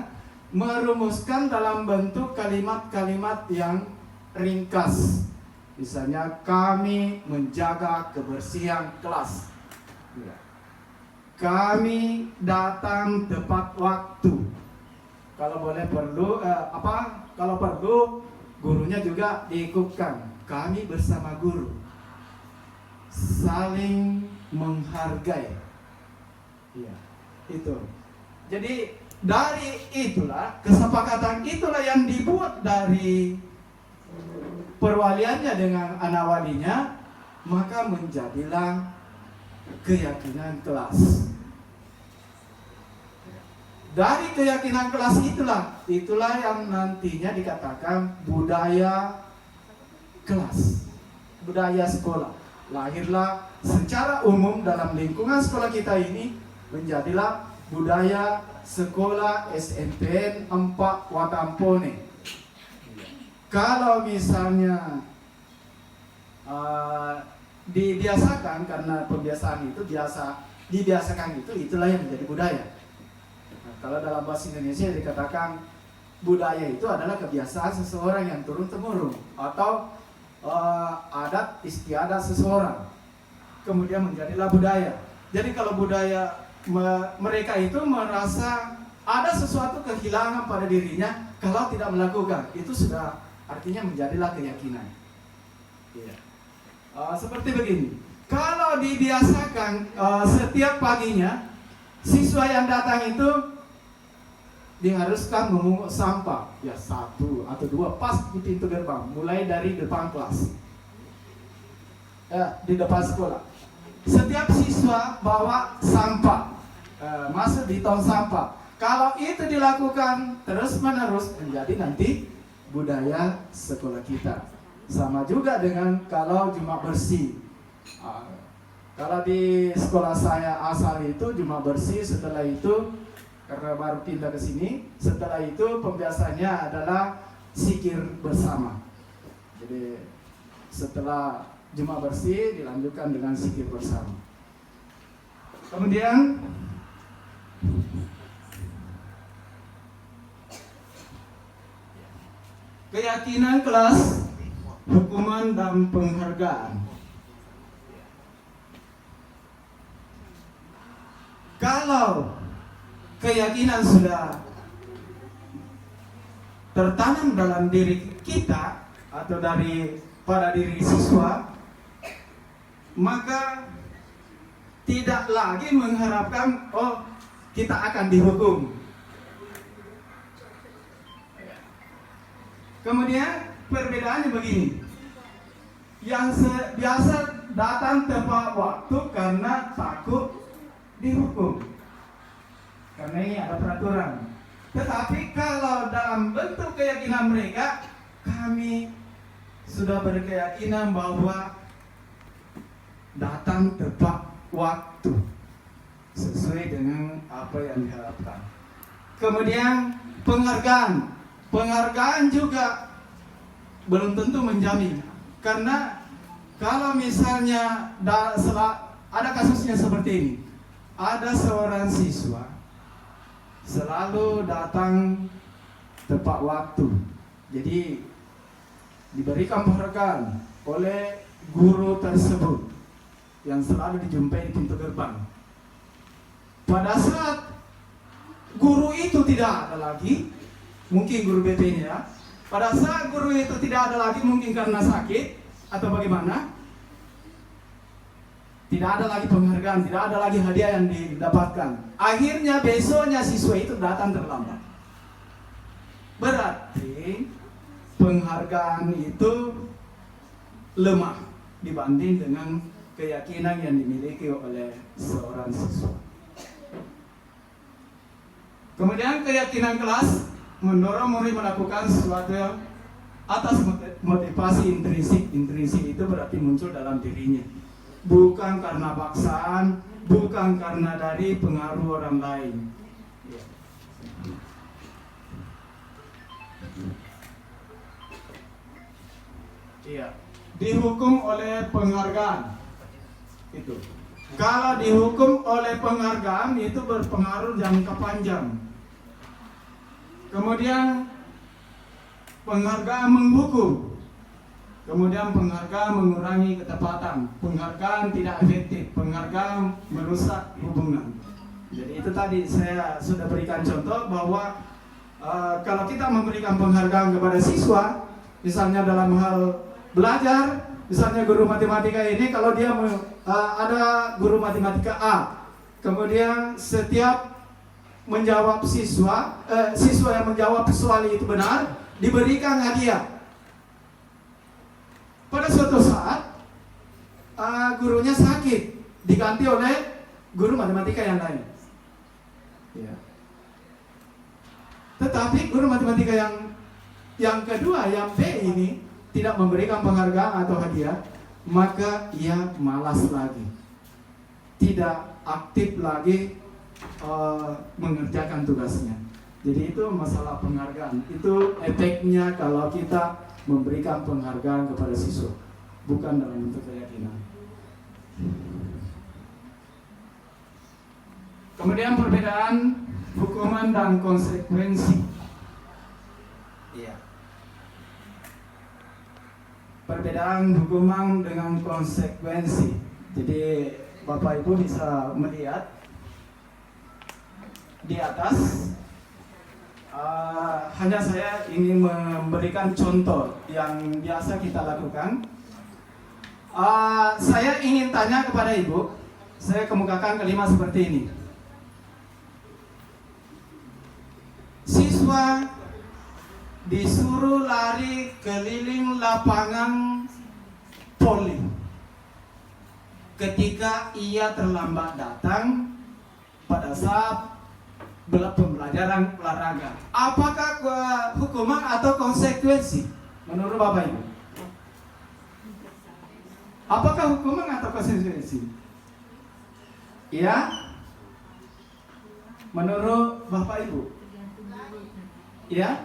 merumuskan dalam bentuk kalimat-kalimat yang ringkas. Misalnya, kami menjaga kebersihan kelas. Ya. Kami datang tepat waktu. Kalau perlu gurunya juga diikutkan. Kami bersama guru saling menghargai. Ya, itu. Jadi dari itulah kesepakatan itulah yang dibuat dari perwaliannya dengan anak walinya, maka menjadilah keyakinan kelas. Dari keyakinan kelas itulah yang nantinya dikatakan budaya kelas, budaya sekolah. Lahirlah secara umum dalam lingkungan sekolah kita ini menjadilah budaya sekolah SMPN 4 Watampone. Kalau misalnya dibiasakan, karena pembiasaan itu dibiasakan itulah yang menjadi budaya. Kalau dalam bahasa Indonesia dikatakan budaya itu adalah kebiasaan seseorang yang turun-temurun atau adat istiadat seseorang, kemudian menjadilah budaya. Jadi kalau budaya mereka itu merasa ada sesuatu kehilangan pada dirinya kalau tidak melakukan, itu sudah artinya menjadilah keyakinan. Ya. Seperti begini, kalau dibiasakan setiap paginya siswa yang datang itu diharuskan memungut sampah, ya 1 atau 2 pas di pintu gerbang, mulai dari depan kelas, di depan sekolah. Setiap siswa bawa sampah, masuk di tong sampah. Kalau itu dilakukan terus-menerus, menjadi nanti budaya sekolah kita. Sama juga dengan kalau Jumat bersih. Kalau di sekolah saya asal itu Jumat bersih, setelah itu karena baru pindah ke sini, setelah itu pembiasaannya adalah zikir bersama. Jadi setelah Jumat bersih dilanjutkan dengan zikir bersama. Kemudian keyakinan kelas, hukuman dan penghargaan. Kalau keyakinan sudah tertanam dalam diri kita atau pada diri siswa, maka tidak lagi mengharapkan kita akan dihukum. Kemudian perbedaannya begini, yang biasa datang tepat waktu karena takut dihukum, karena ini ada peraturan. Tetapi kalau dalam bentuk keyakinan mereka, kami sudah berkeyakinan bahwa datang tepat waktu sesuai dengan apa yang diharapkan. Kemudian penghargaan juga belum tentu menjamin, karena kalau misalnya ada kasusnya seperti ini, ada seorang siswa selalu datang tepat waktu, jadi diberikan penghargaan oleh guru tersebut yang selalu dijumpai di pintu gerbang. Pada saat guru itu tidak ada lagi, mungkin guru BP-nya, pada saat guru itu tidak ada lagi, mungkin karena sakit atau bagaimana, tidak ada lagi penghargaan, tidak ada lagi hadiah yang didapatkan. Akhirnya besoknya siswa itu datang terlambat. Berarti penghargaan itu lemah dibanding dengan keyakinan yang dimiliki oleh seorang siswa. Kemudian keyakinan kelas mendorong murid melakukan sesuatu atas motivasi intrinsik. Intrinsik itu berarti muncul dalam dirinya, bukan karena paksaan, bukan karena dari pengaruh orang lain. Iya, dihukum oleh penghargaan itu. Kalau dihukum oleh penghargaan itu berpengaruh jangka panjang. Kemudian penghargaan menghukum. Kemudian penghargaan mengurangi ketepatan. Penghargaan tidak efektif. Penghargaan merusak hubungan. Jadi itu tadi saya sudah berikan contoh bahwa kalau kita memberikan penghargaan kepada siswa, misalnya dalam hal belajar, misalnya guru matematika ini, kalau dia ada guru matematika A, kemudian setiap menjawab siswa yang menjawab soal itu benar, diberikan hadiah. Pada suatu saat gurunya sakit, diganti oleh guru matematika yang lain. Ya. Tetapi guru matematika yang kedua, yang B ini tidak memberikan penghargaan atau hadiah, maka ia malas lagi, tidak aktif lagi mengerjakan tugasnya. Jadi itu masalah penghargaan. Itu efeknya kalau kita memberikan penghargaan kepada siswa, bukan dalam bentuk keyakinan. Kemudian perbedaan hukuman dan konsekuensi. Iya. Perbedaan hukuman dengan konsekuensi. Jadi Bapak Ibu bisa melihat di atas. Hanya saya ingin memberikan contoh yang biasa kita lakukan. Saya ingin tanya kepada Ibu, saya kemukakan kelima seperti ini. Siswa disuruh lari keliling lapangan voli. Ketika ia terlambat datang pada saat pembelajaran olahraga, apakah hukuman atau konsekuensi menurut Bapak Ibu? Apakah hukuman atau konsekuensi? Ya, menurut Bapak Ibu? Ya,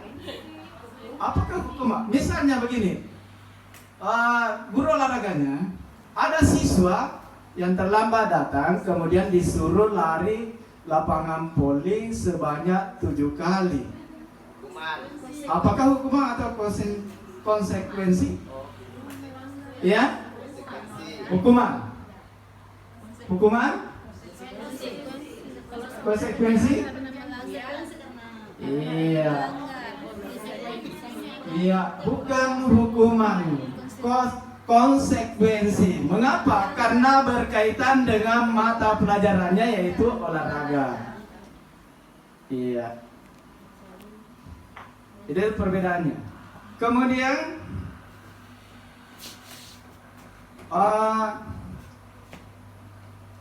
apakah hukuman? Misalnya begini, guru olahraganya, ada siswa yang terlambat datang kemudian disuruh lari lapangan polling sebanyak 7 kali. Apakah hukuman atau konsekuensi? Ya? Hukuman. Hukuman? Konsekuensi? Iya. Iya, bukan hukuman. Konsekuensi. Mengapa? Karena berkaitan dengan mata pelajarannya yaitu olahraga. Iya. Itu perbedaannya. Kemudian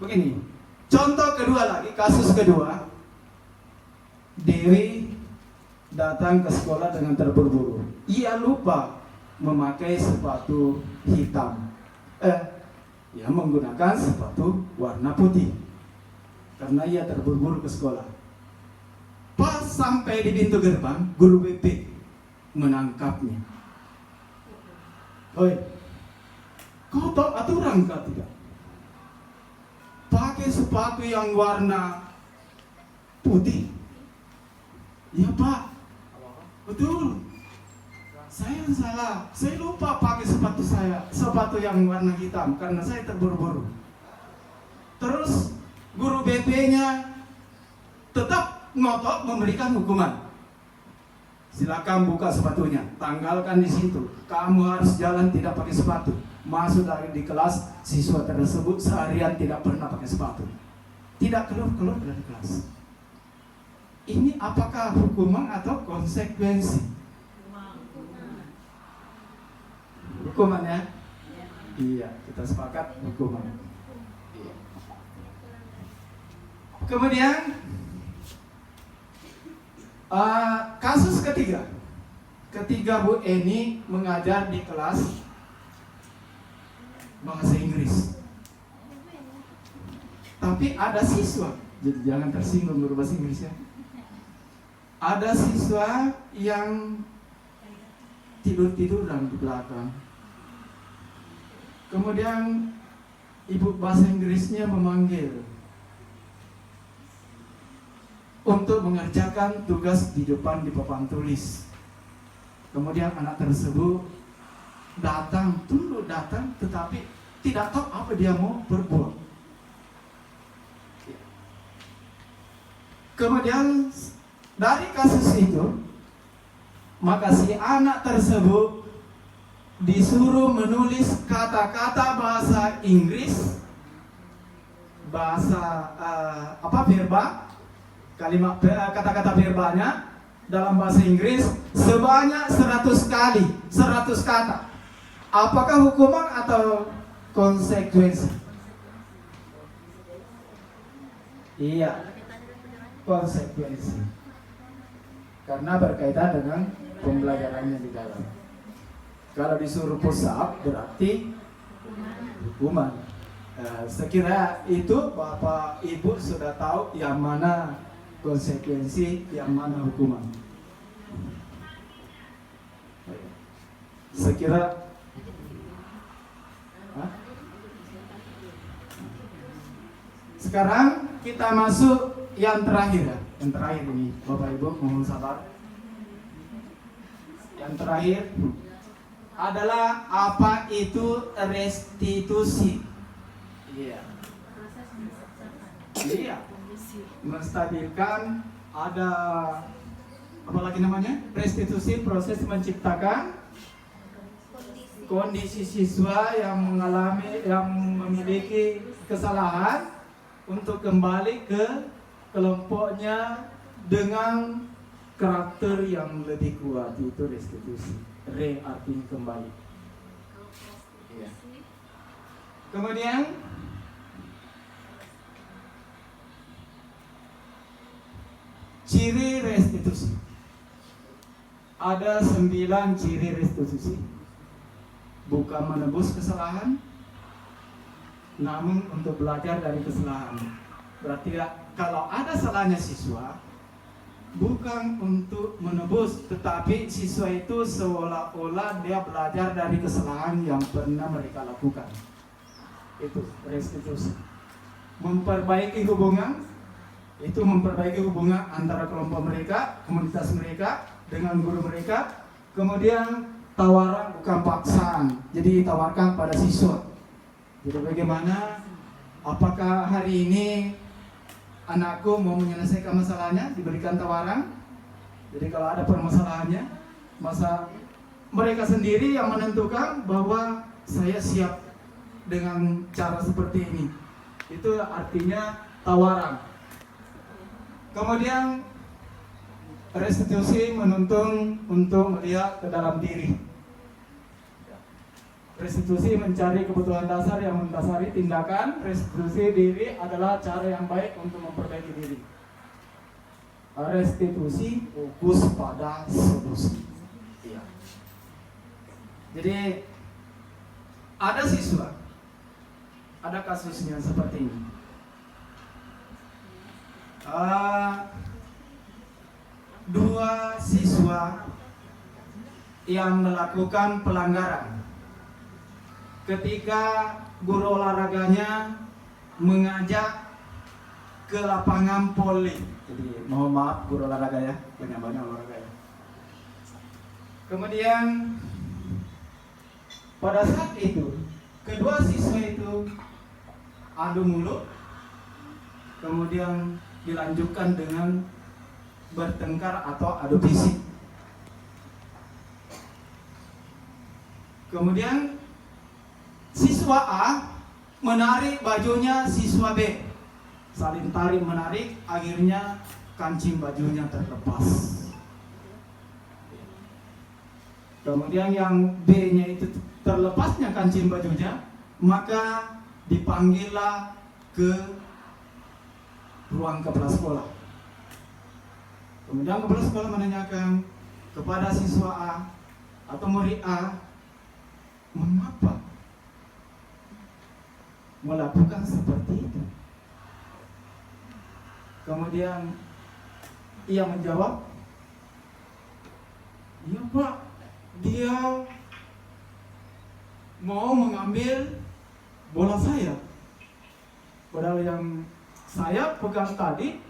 begini. Contoh kedua lagi, kasus kedua. Dewi datang ke sekolah dengan terburu-buru. Ia lupa memakai sepatu hitam. Ia menggunakan sepatu warna putih. Karena ia terburu-buru ke sekolah. Pas sampai di pintu gerbang, guru BP menangkapnya. Oi, kau tahu aturan kah tidak? Pakai sepatu yang warna putih. Ya Pak, betul. Saya yang salah. Saya lupa pakai sepatu yang warna hitam karena saya terburu-buru. Terus guru BP-nya tetap ngotot memberikan hukuman. Silakan buka sepatunya, tanggalkan di situ. Kamu harus jalan tidak pakai sepatu. Masuk di kelas, siswa tersebut seharian tidak pernah pakai sepatu. Tidak keluar dari kelas. Ini apakah hukuman atau konsekuensi? Hukuman ya? Iya, kita sepakat hukuman. Iya. Kemudian kasus ketiga Bu Eni mengajar di kelas bahasa Inggris. Tapi ada siswa, jadi jangan tersinggung guru bahasa Inggris ya. Ada siswa yang tidur-tiduran di belakang. Kemudian ibu bahasa Inggrisnya memanggil untuk mengerjakan tugas di depan di papan tulis. Kemudian anak tersebut datang, tetapi tidak tahu apa dia mau berbuat. Kemudian dari kasus itu, maka si anak tersebut disuruh menulis kata-kata bahasa Inggris, bahasa verba, kalimat kata-kata verbanya dalam bahasa Inggris sebanyak 100 kali, 100 kata. Apakah hukuman atau konsekuensi? Iya, konsekuensi. Karena berkaitan dengan pembelajarannya di dalam. Kalau disuruh push up berarti hukuman. Sekira itu Bapak Ibu sudah tahu yang mana konsekuensi, yang mana hukuman. Sekira sekarang kita masuk yang terakhir ya. Yang terakhir ini Bapak Ibu mohon sabar. Yang terakhir adalah apa itu restitusi. Iya. Iya. Menstabilkan ada apa lagi namanya? Restitusi, proses menciptakan kondisi siswa yang memiliki kesalahan untuk kembali ke kelompoknya dengan karakter yang lebih kuat, itu restitusi. Re artinya kembali. Iya. Kemudian ciri restitusi. Ada 9 ciri restitusi. Bukan menebus kesalahan, namun untuk belajar dari kesalahan. Berarti kalau ada salahnya siswa, bukan untuk menebus, tetapi siswa itu seolah-olah dia belajar dari kesalahan yang pernah mereka lakukan. Itu restitusi. Memperbaiki hubungan, itu memperbaiki hubungan antara kelompok mereka, komunitas mereka dengan guru mereka. Kemudian tawaran bukan paksaan, jadi ditawarkan pada siswa. Jadi bagaimana, apakah hari ini anakku mau menyelesaikan masalahnya, diberikan tawaran. Jadi kalau ada permasalahannya, masa mereka sendiri yang menentukan bahwa saya siap dengan cara seperti ini. Itu artinya tawaran. Kemudian restitusi menuntun untuk melihat ke dalam diri. Restitusi mencari kebutuhan dasar yang mendasari tindakan. Restitusi diri adalah cara yang baik untuk memperbaiki diri. Restitusi fokus pada solusi. Iya. Jadi ada siswa, ada kasusnya seperti ini. Dua siswa yang melakukan pelanggaran ketika guru olahraganya mengajak ke lapangan poli. Jadi mohon maaf guru olahraga ya, banyak olahraga ya. Kemudian pada saat itu kedua siswa itu adu mulut, kemudian dilanjutkan dengan bertengkar atau adu fisik. Kemudian siswa A menarik bajunya siswa B, saling tarik menarik, akhirnya kancing bajunya terlepas. Kemudian yang B-nya itu terlepasnya kancing bajunya, maka dipanggillah ke ruang kepala sekolah. Kemudian kepala sekolah menanyakan kepada siswa A atau murid A, mengapa melakukan seperti itu? Kemudian ia menjawab, iya Pak, dia mau mengambil bola saya, padahal yang saya pegang tadi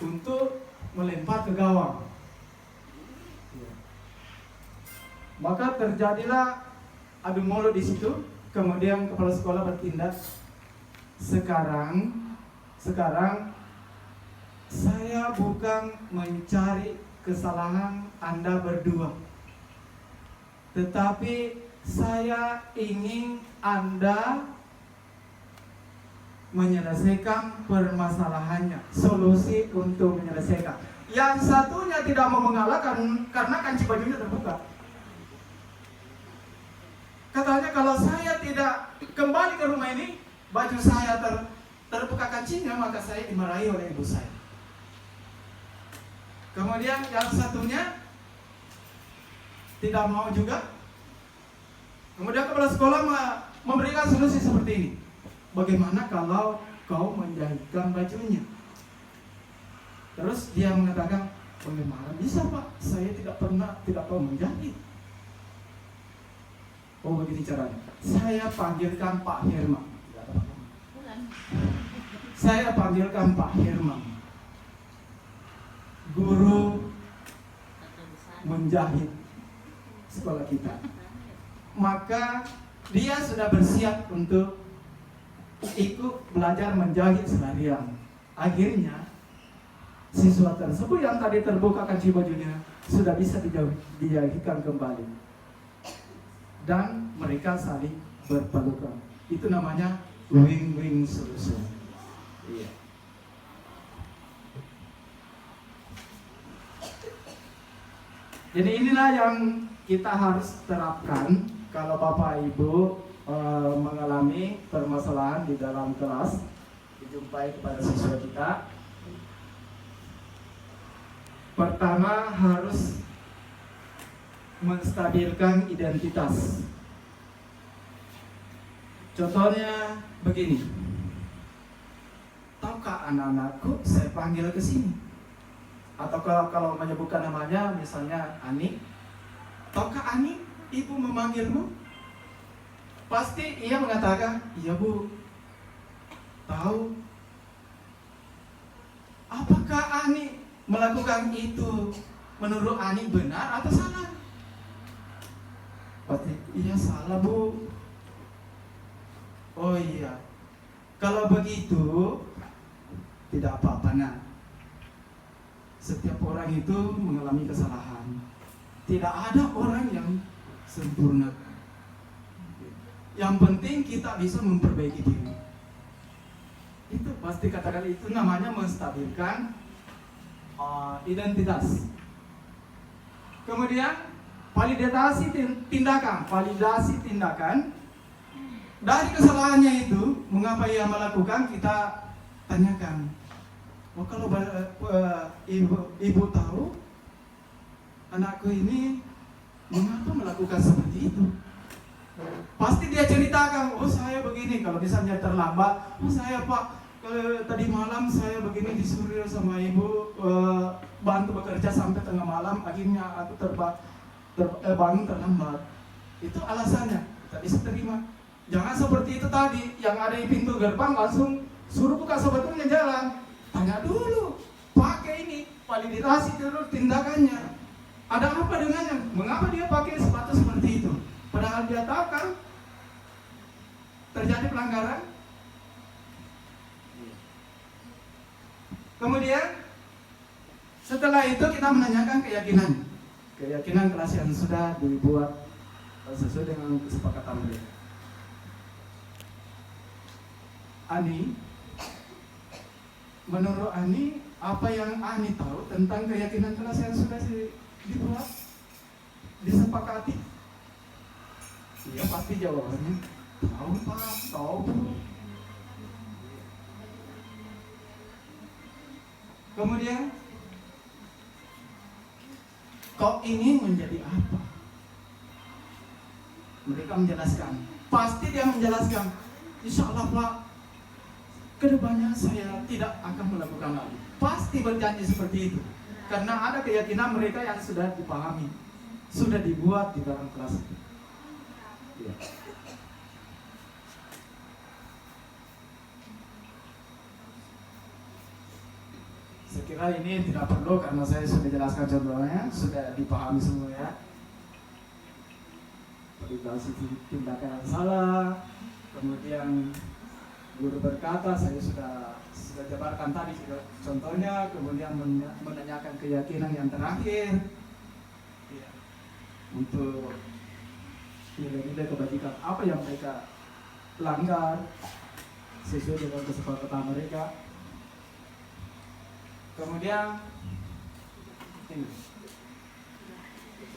untuk melempar ke gawang. Maka terjadilah adu mulut di situ. Kemudian kepala sekolah bertindak. Sekarang saya bukan mencari kesalahan Anda berdua, tetapi saya ingin Anda menyelesaikan permasalahannya, solusi untuk menyelesaikan. Yang satunya tidak mau mengalah karena kancing bajunya terbuka. Katanya kalau saya tidak kembali ke rumah ini, baju saya terbuka kancingnya, maka saya dimarahi oleh ibu saya. Kemudian yang satunya tidak mau juga. Kemudian kepala sekolah memberikan solusi seperti ini. Bagaimana kalau kau menjahitkan bajunya? Terus dia mengatakan, bagaimana bisa Pak? Saya tidak tahu menjahit. Oh begini caranya. Saya panggilkan Pak Herman. Saya panggilkan Pak Herman, guru menjahit sekolah kita. Maka dia sudah bersiap untuk ikut belajar menjahit seharian. Akhirnya siswa tersebut yang tadi terbuka kancing bajunya sudah bisa dijahitkan kembali, dan mereka saling berpelukan. Itu namanya win-win solution. Iya. Jadi inilah yang kita harus terapkan kalau Bapak Ibu mengalami permasalahan di dalam kelas, dijumpai kepada siswa kita. Pertama harus menstabilkan identitas. Contohnya begini, tahukah anak-anakku saya panggil ke sini? Atau kalau menyebutkan namanya, misalnya Ani, tahukah Ani, ibu memanggilmu? Pasti ia mengatakan, iya Bu, tahu. Apakah Ani melakukan itu menurut Ani benar atau salah? Pasti iya salah Bu. Oh iya, kalau begitu tidak apa-apa nak. Setiap orang itu mengalami kesalahan. Tidak ada orang yang sempurna. Yang penting kita bisa memperbaiki diri. Itu pasti katakan itu namanya menstabilkan identitas. Kemudian validasi tindakan. Dari kesalahannya itu, mengapa ia melakukan, kita tanyakan. Oh, kalau ibu tahu anakku ini mengapa melakukan seperti itu? Pasti dia ceritakan, oh saya begini, kalau misalnya terlambat, oh saya Pak, tadi malam saya begini disuruh sama ibu bantu bekerja sampai tengah malam, akhirnya aku bangun terlambat. Itu alasannya, kita bisa terima. Jangan seperti itu tadi, yang ada di pintu gerbang langsung suruh buka sebetulnya jalan. Tanya dulu, pakai ini, validasi dulu tindakannya. Ada apa dengannya? Mengapa dia pakai sepatu seperti itu? Padahal dia tahu kan terjadi pelanggaran. Kemudian setelah itu kita menanyakan keyakinan kelas yang sudah dibuat sesuai dengan kesepakatan mereka. Ani, menurut Ani, apa yang Ani tahu tentang keyakinan kelas yang sudah dibuat, disepakati? Iya pasti jawabannya tahu Pak, tahu Bu. Kemudian kau ingin menjadi apa? Mereka menjelaskan. Pasti dia menjelaskan, insya Allah Pak, kedepannya saya tidak akan melakukan lagi. Pasti berjanji seperti itu. Karena ada keyakinan mereka yang sudah dipahami, sudah dibuat di dalam kelas itu. Ya. Saya kira ini tidak perlu karena saya sudah jelaskan contohnya, sudah dipahami semua ya. Validasi tindakan yang salah, kemudian guru berkata, saya sudah jabarkan tadi contohnya, kemudian menanyakan keyakinan yang terakhir ya, untuk nilai-nilai kebajikan apa yang mereka langgar sesuai dengan kesepakatan mereka. Kemudian ini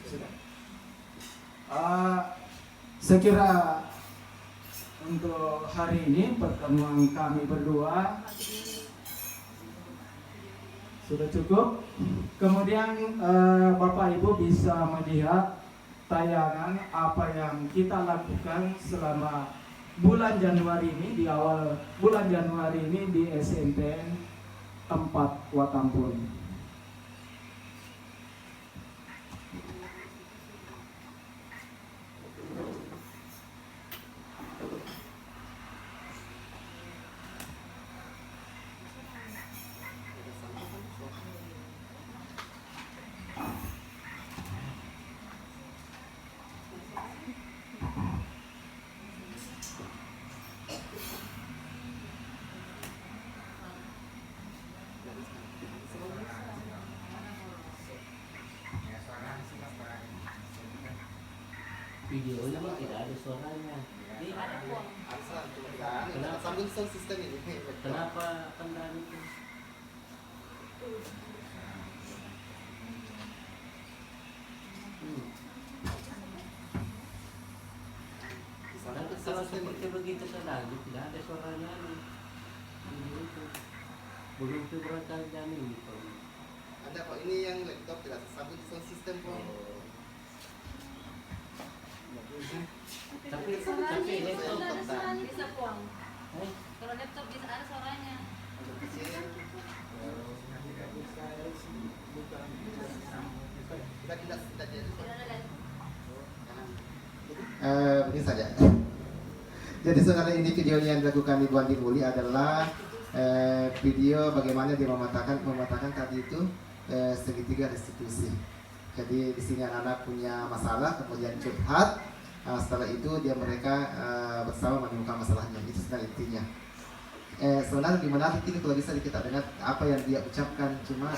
sudah. Saya kira untuk hari ini pertemuan kami berdua sudah cukup. Kemudian Bapak Ibu bisa melihat tayangan apa yang kita lakukan selama bulan Januari ini, di awal bulan Januari ini di SMPN 4 Watampun. Videonya mah tidak ada suaranya. Kenapa sambung sound system ini? Kenapa kendala itu? Kalau seperti begitu lagi tidak ada suaranya nih. Itu belum seberapa jam ini. Ada kok, ini yang laptop tidak sambung sound system kok. Tapi laptop ada suaranya bisa puang. Eh? Kalau laptop bisa ada suaranya. Begini saja. Jadi saudara, ini videonya yang dilakukan Ibu Andi Muli adalah video bagaimana dia mematahkan tadi itu segitiga restitusi. Jadi di sini anak-anak punya masalah, kemudian curhat. Setelah itu mereka bersama menemukan masalahnya. Itu sebenarnya intinya. Sebenarnya gimana ini kalau bisa kita dengar apa yang dia ucapkan, cuma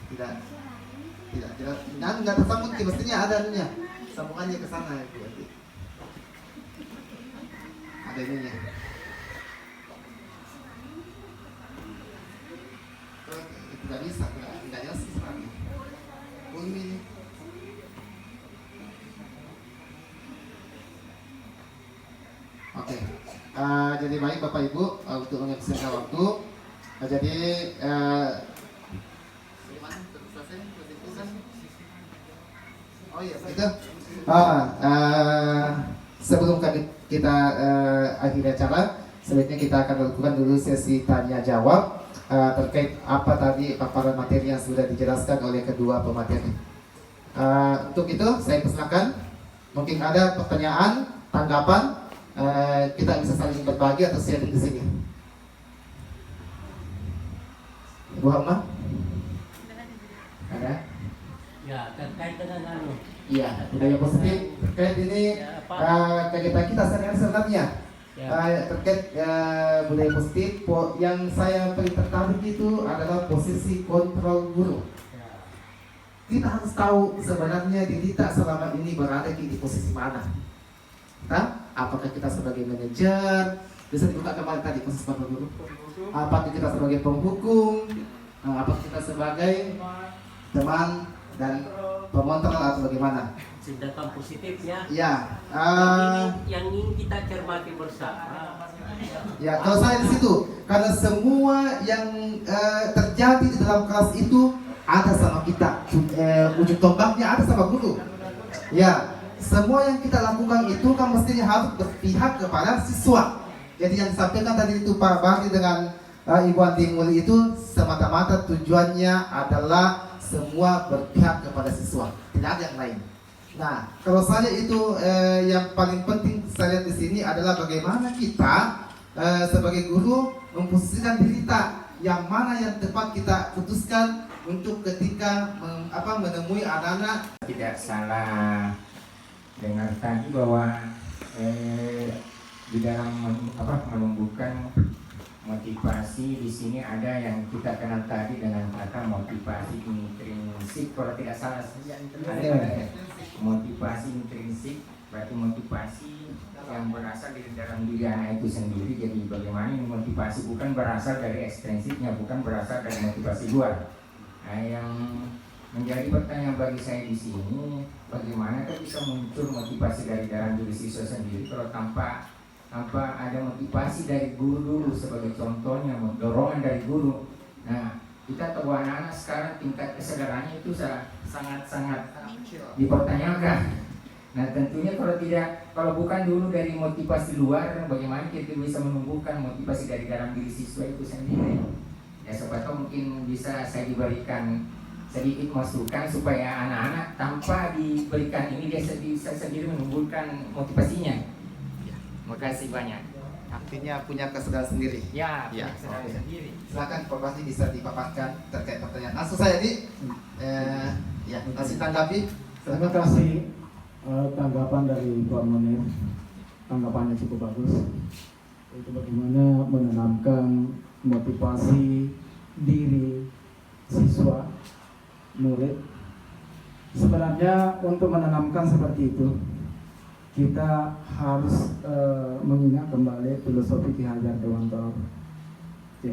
tidak nggak tersambung. Mestinya ada ininya, sambungannya ke sana ya Bu Andi. Ada ininya. Itu nggak bisa, nggak jelas sebenarnya. Oh ini. Oke. Jadi baik Bapak Ibu, untuk menghabiskan waktu. Jadi oh iya, itu. Sebelum kita akhiri acara, sebaiknya kita akan lakukan dulu sesi tanya jawab terkait apa tadi paparan materi yang sudah dijelaskan oleh kedua pemateri. Untuk itu saya persilakan, mungkin ada pertanyaan, tanggapan, kita bisa saling berbagi atau sharing di sini. Ibu Hamma? Ada? Ya, terkait dengan Iya, budaya positif terkait ini kegiatan kita sehari-hari sebenarnya. Terkait budaya positif, yang saya paling tertarik itu adalah posisi kontrol guru. Kita harus tahu sebenarnya diri kita selama ini berada di posisi mana. Apakah kita sebagai manajer, bisa dibuka kembali tadi posisi kontrol guru. Apakah kita sebagai penghukum, apakah kita sebagai teman dan pemontrol atau bagaimana? tindakan positifnya. Ya. Yang ingin kita cermati bersama. Ya, kalau saya di situ, karena semua yang terjadi di dalam kelas itu ada sama kita, ujung tombaknya ada sama guru. Ya, semua yang kita lakukan itu kan mestinya harus berpihak kepada siswa. Jadi yang disampaikan tadi itu Pak Bakri dengan Ibu Andi Muli itu semata-mata tujuannya adalah semua berpihak kepada siswa, tidak ada yang lain. Nah, kalau saya itu yang paling penting saya lihat di sini adalah bagaimana kita sebagai guru memposisikan diri kita yang mana yang tepat kita putuskan untuk ketika menemui anak-anak. Tidak salah dengar tadi bahwa di dalam menumbuhkan motivasi di sini ada yang kita kenal tadi dengan kata motivasi intrinsik, kalau tidak salah ada motivasi intrinsik, berarti motivasi yang berasal dari dalam diri anak itu sendiri. Jadi bagaimana ini motivasi bukan berasal dari ekstrinsiknya, bukan berasal dari motivasi luar. Nah, yang menjadi pertanyaan bagi saya di sini, bagaimana bisa muncul motivasi dari dalam diri siswa sendiri kalau tanpa ada motivasi dari guru dulu sebagai contohnya, dorongan dari guru. Nah, kita tahu anak-anak sekarang tingkat kesadarannya itu sangat-sangat dipertanyakan. Nah, tentunya kalau bukan dulu dari motivasi luar, bagaimana kita bisa menumbuhkan motivasi dari dalam diri siswa itu sendiri? Ya, siapa tahu mungkin bisa saya diberikan sedikit masukan supaya anak-anak tanpa diberikan ini dia bisa sendiri menumbuhkan motivasinya. Terima kasih banyak. Artinya punya kesadaran sendiri. Ya, Ya, kesadaran oke. sendiri. Silakan Pak Bakri bisa dipaparkan terkait pertanyaan. Langsung saya ya, kasih tanggapi. Terima kasih tanggapan dari Pak Munir. Tanggapannya cukup bagus. Itu bagaimana menanamkan motivasi diri siswa, murid. Sebenarnya untuk menanamkan seperti itu, kita harus mengingat kembali filosofi Ki Hajar Dewantara. Ya.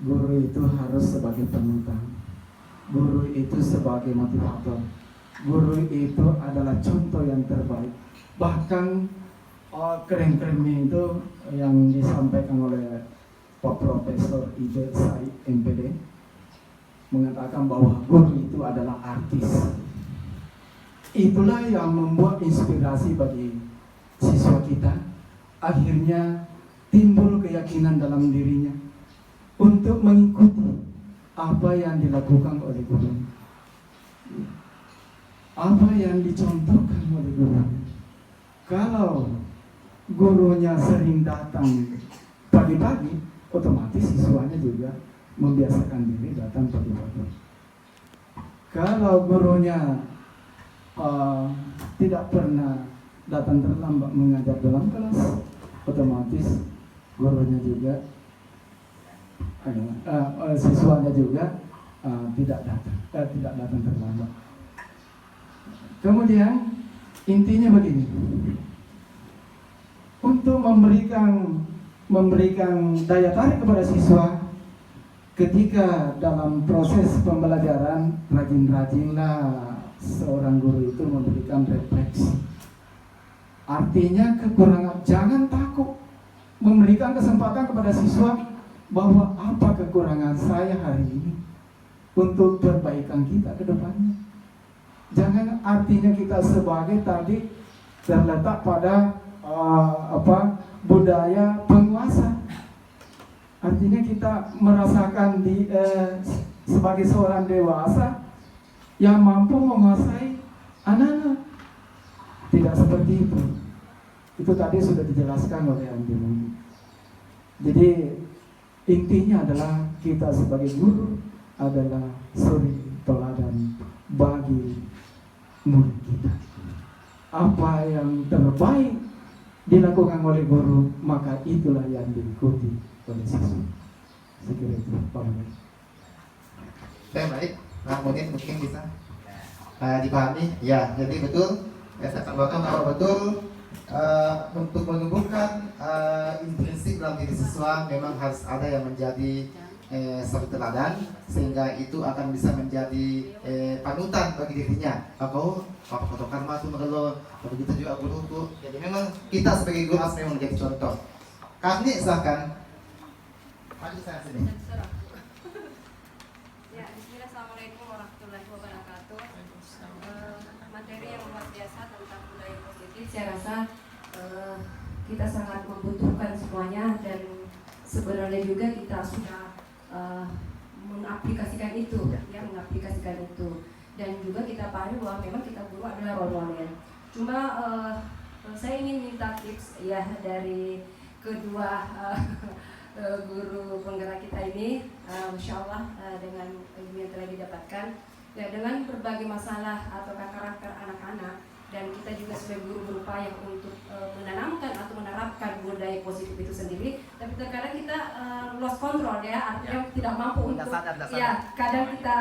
Guru itu harus sebagai penuntang, guru itu sebagai motivator, guru itu adalah contoh yang terbaik. Bahkan keren-kerennya itu yang disampaikan oleh Pak Profesor Ide Said MPD mengatakan bahwa guru itu adalah artis. Itulah yang membuat inspirasi bagi siswa kita. Akhirnya timbul keyakinan dalam dirinya untuk mengikuti apa yang dilakukan oleh guru, apa yang dicontohkan oleh guru. Kalau gurunya sering datang pagi-pagi, otomatis siswanya juga membiasakan diri datang pagi-pagi. Kalau gurunya tidak pernah datang terlambat mengajar dalam kelas, otomatis gurunya juga siswanya juga tidak datang terlambat. Kemudian intinya begini, untuk memberikan daya tarik kepada siswa ketika dalam proses pembelajaran, rajin-rajinlah seorang guru itu memberikan refleksi. Artinya kekurangan, jangan takut memberikan kesempatan kepada siswa bahwa apa kekurangan saya hari ini untuk perbaikan kita ke depannya. Jangan artinya kita sebagai tadi terletak pada budaya penguasa. Artinya kita merasakan sebagai seorang dewasa yang mampu menguasai anak-anak. Tidak seperti itu. Itu tadi sudah dijelaskan oleh Andi. Jadi intinya adalah kita sebagai guru adalah suri teladan bagi murid kita. Apa yang terbaik dilakukan oleh guru, maka itulah yang diikuti oleh siswa. Sekira itu, Pak Menteri. Baik, Nah, mungkin bisa dipahami. Ya, jadi betul. Ya, saya tambahkan bahwa betul untuk menumbuhkan intrinsik dalam diri siswa memang harus ada yang menjadi suri teladan, sehingga itu akan bisa menjadi panutan bagi dirinya. Aku foto karma itu mengeluh, begitu juga guru. Jadi memang kita sebagai guru harus memang menjadi contoh. Kami silahkan. Maju saya sini. Ya, bismillah, assalamualaikum warahmatullahi wabarakatuh. Materi yang luar biasa tentang budaya positif, saya rasa kita sangat membutuhkan semuanya, dan sebenarnya juga kita sudah mengaplikasikan itu, dan juga kita pahami bahwa memang kita guru adalah role model. Cuma saya ingin minta tips ya dari kedua guru penggerak kita ini, insya Allah dengan ilmu yang telah didapatkan, ya, dengan berbagai masalah atau karakter anak-anak, dan kita juga sebagai guru berupaya untuk menanamkan atau menerapkan budaya positif itu sendiri, tapi terkadang kita lost control ya, artinya tidak mampu untuk ya, kadang kita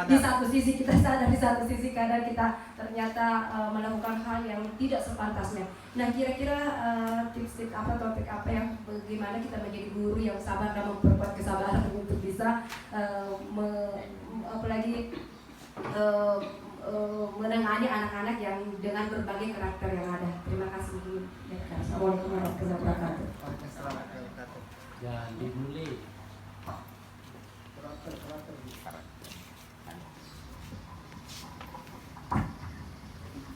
di satu sisi kita sadar, di satu sisi kadang kita ternyata melakukan hal yang tidak sepantasnya. Nah, kira-kira tips-tips apa, topik apa yang bagaimana kita menjadi guru yang sabar dan memperkuat kesabaran untuk bisa apalagi menangani anak-anak yang dengan berbagai karakter yang ada. Terima kasih. Assalamualaikum warahmatullahi wabarakatuh. Jangan dibully.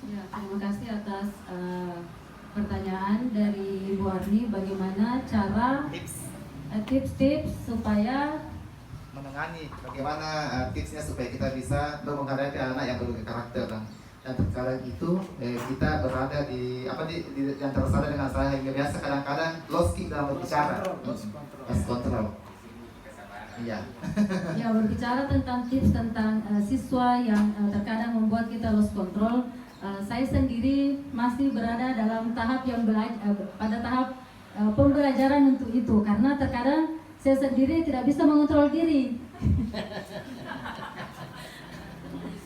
Ya, terima kasih atas pertanyaan dari Bu Arni. Bagaimana cara tips-tips supaya menangani, bagaimana tipsnya supaya kita bisa menghadapi anak yang berbagai karakter, dan terkadang itu kita berada di yang tersandar dengan saya hingga biasa kadang-kadang lost kick dalam berbicara, lost control. Iya. ya berbicara tentang tips tentang siswa yang terkadang membuat kita lost control. Saya sendiri masih berada dalam tahap yang pada tahap pembelajaran untuk itu, karena terkadang saya sendiri tidak bisa mengontrol diri.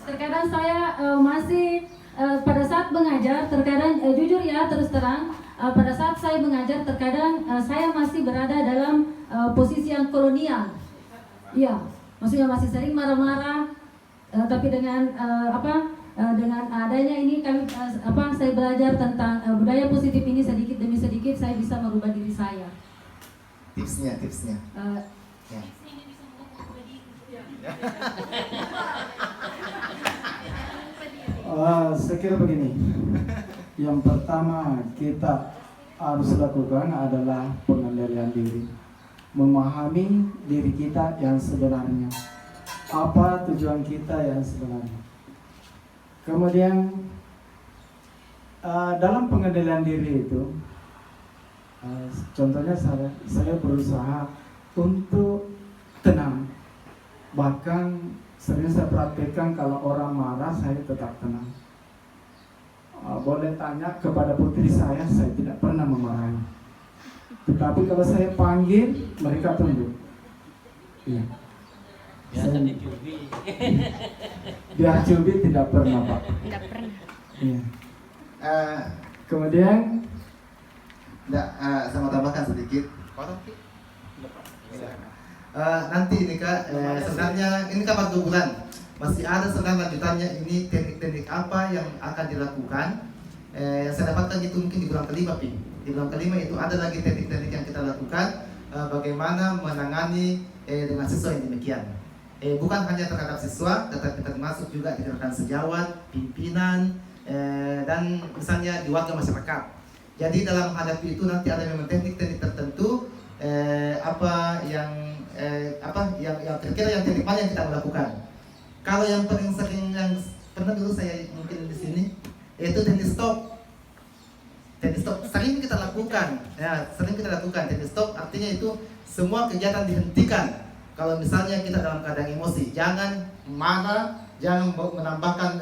Terkadang saya masih pada saat mengajar, terkadang jujur ya, terus terang, pada saat saya mengajar terkadang saya masih berada dalam posisi yang kolonial. Iya, maksudnya masih sering marah-marah, tapi dengan dengan adanya ini kami saya belajar tentang budaya positif ini, sedikit demi sedikit saya bisa merubah diri saya. Tipsnya. Ya. Saya kira begini. Yang pertama kita harus lakukan adalah pengendalian diri, memahami diri kita yang sebenarnya, apa tujuan kita yang sebenarnya. Kemudian dalam pengendalian diri itu Contohnya saya berusaha untuk tenang. Bahkan sering saya praktekkan kalau orang marah saya tetap tenang. Boleh tanya kepada putri saya tidak pernah memarahi. Tetapi kalau saya panggil, mereka tunduk. Iya. Biasa dicubi. Diacubi tidak pernah, Pak. Tidak pernah. Iya. Kemudian saya mau tambahkan sedikit. Nanti ini Kak, sebenarnya ini kan 4 bulan. Masih ada sebenarnya lanjutannya, ini teknik-teknik apa yang akan dilakukan. Yang saya dapatkan itu mungkin di bulan kelima, Pi. Di bulan kelima itu ada lagi teknik-teknik yang kita lakukan, bagaimana menangani dengan siswa yang demikian. Bukan hanya terhadap siswa, tetapi termasuk juga di rekan sejawat, pimpinan, dan misalnya di warga masyarakat. Jadi dalam menghadapi itu nanti ada memang teknik-teknik tertentu, apa yang kira-kira yang teknik mana yang kita lakukan. Kalau yang paling sering yang pernah dulu saya mungkin di sini, yaitu teknik stop. Teknik stop sering kita lakukan, teknik stop artinya itu semua kegiatan dihentikan. Kalau misalnya kita dalam keadaan emosi, jangan marah, jangan menambahkan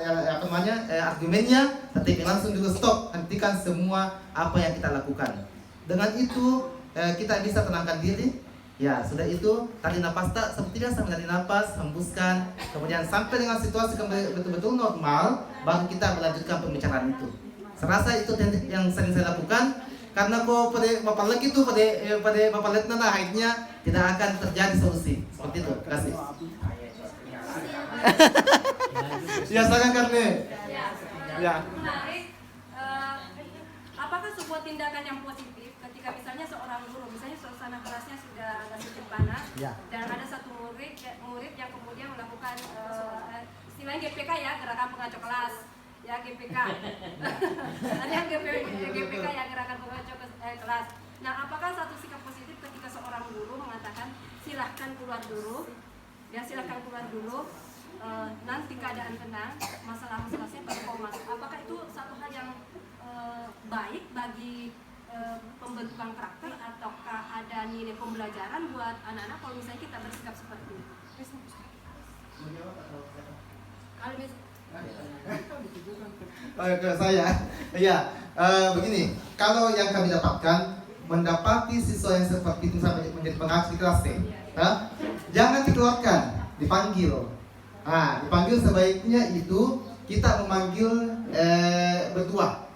argumennya, tetapi langsung dulu stop, hentikan semua apa yang kita lakukan. Dengan itu kita bisa tenangkan diri. Ya, sudah itu tarik nafas seperti biasa, menarik nafas, hembuskan, kemudian sampai dengan situasi kembali betul-betul normal, baru kita melanjutkan pembicaraan itu. Serasa itu teknik yang sering saya lakukan, karena kok pada bapak lagi itu pada bapak letnan akhirnya tidak akan terjadi solusi seperti itu. Terima kasih. Ya, silakan Karne. Ya. Menarik. Apakah sebuah tindakan yang positif ketika misalnya seorang guru, misalnya suasana kelasnya sudah agak sedikit panas, dan ada satu murid yang kemudian melakukan istilahnya GPK ya, gerakan pengacau kelas, ya GPK. Ada yang GPK ya, gerakan pengacau kelas. Nah, apakah satu sikap positif ketika seorang guru mengatakan silahkan keluar dulu, nanti keadaan tenang, masalah selesai baru kau masuk. Apakah itu satu hal yang baik bagi pembentukan karakter, ataukah ada nilai pembelajaran buat anak-anak kalau misalnya kita bersikap seperti itu? Ke saya, ya begini. Kalau yang kami dapatkan, mendapati siswa yang seperti itu sampai menjadi pengasuh di kelas jangan dikeluarkan, dipanggil. Dipanggil sebaiknya itu kita memanggil berdua.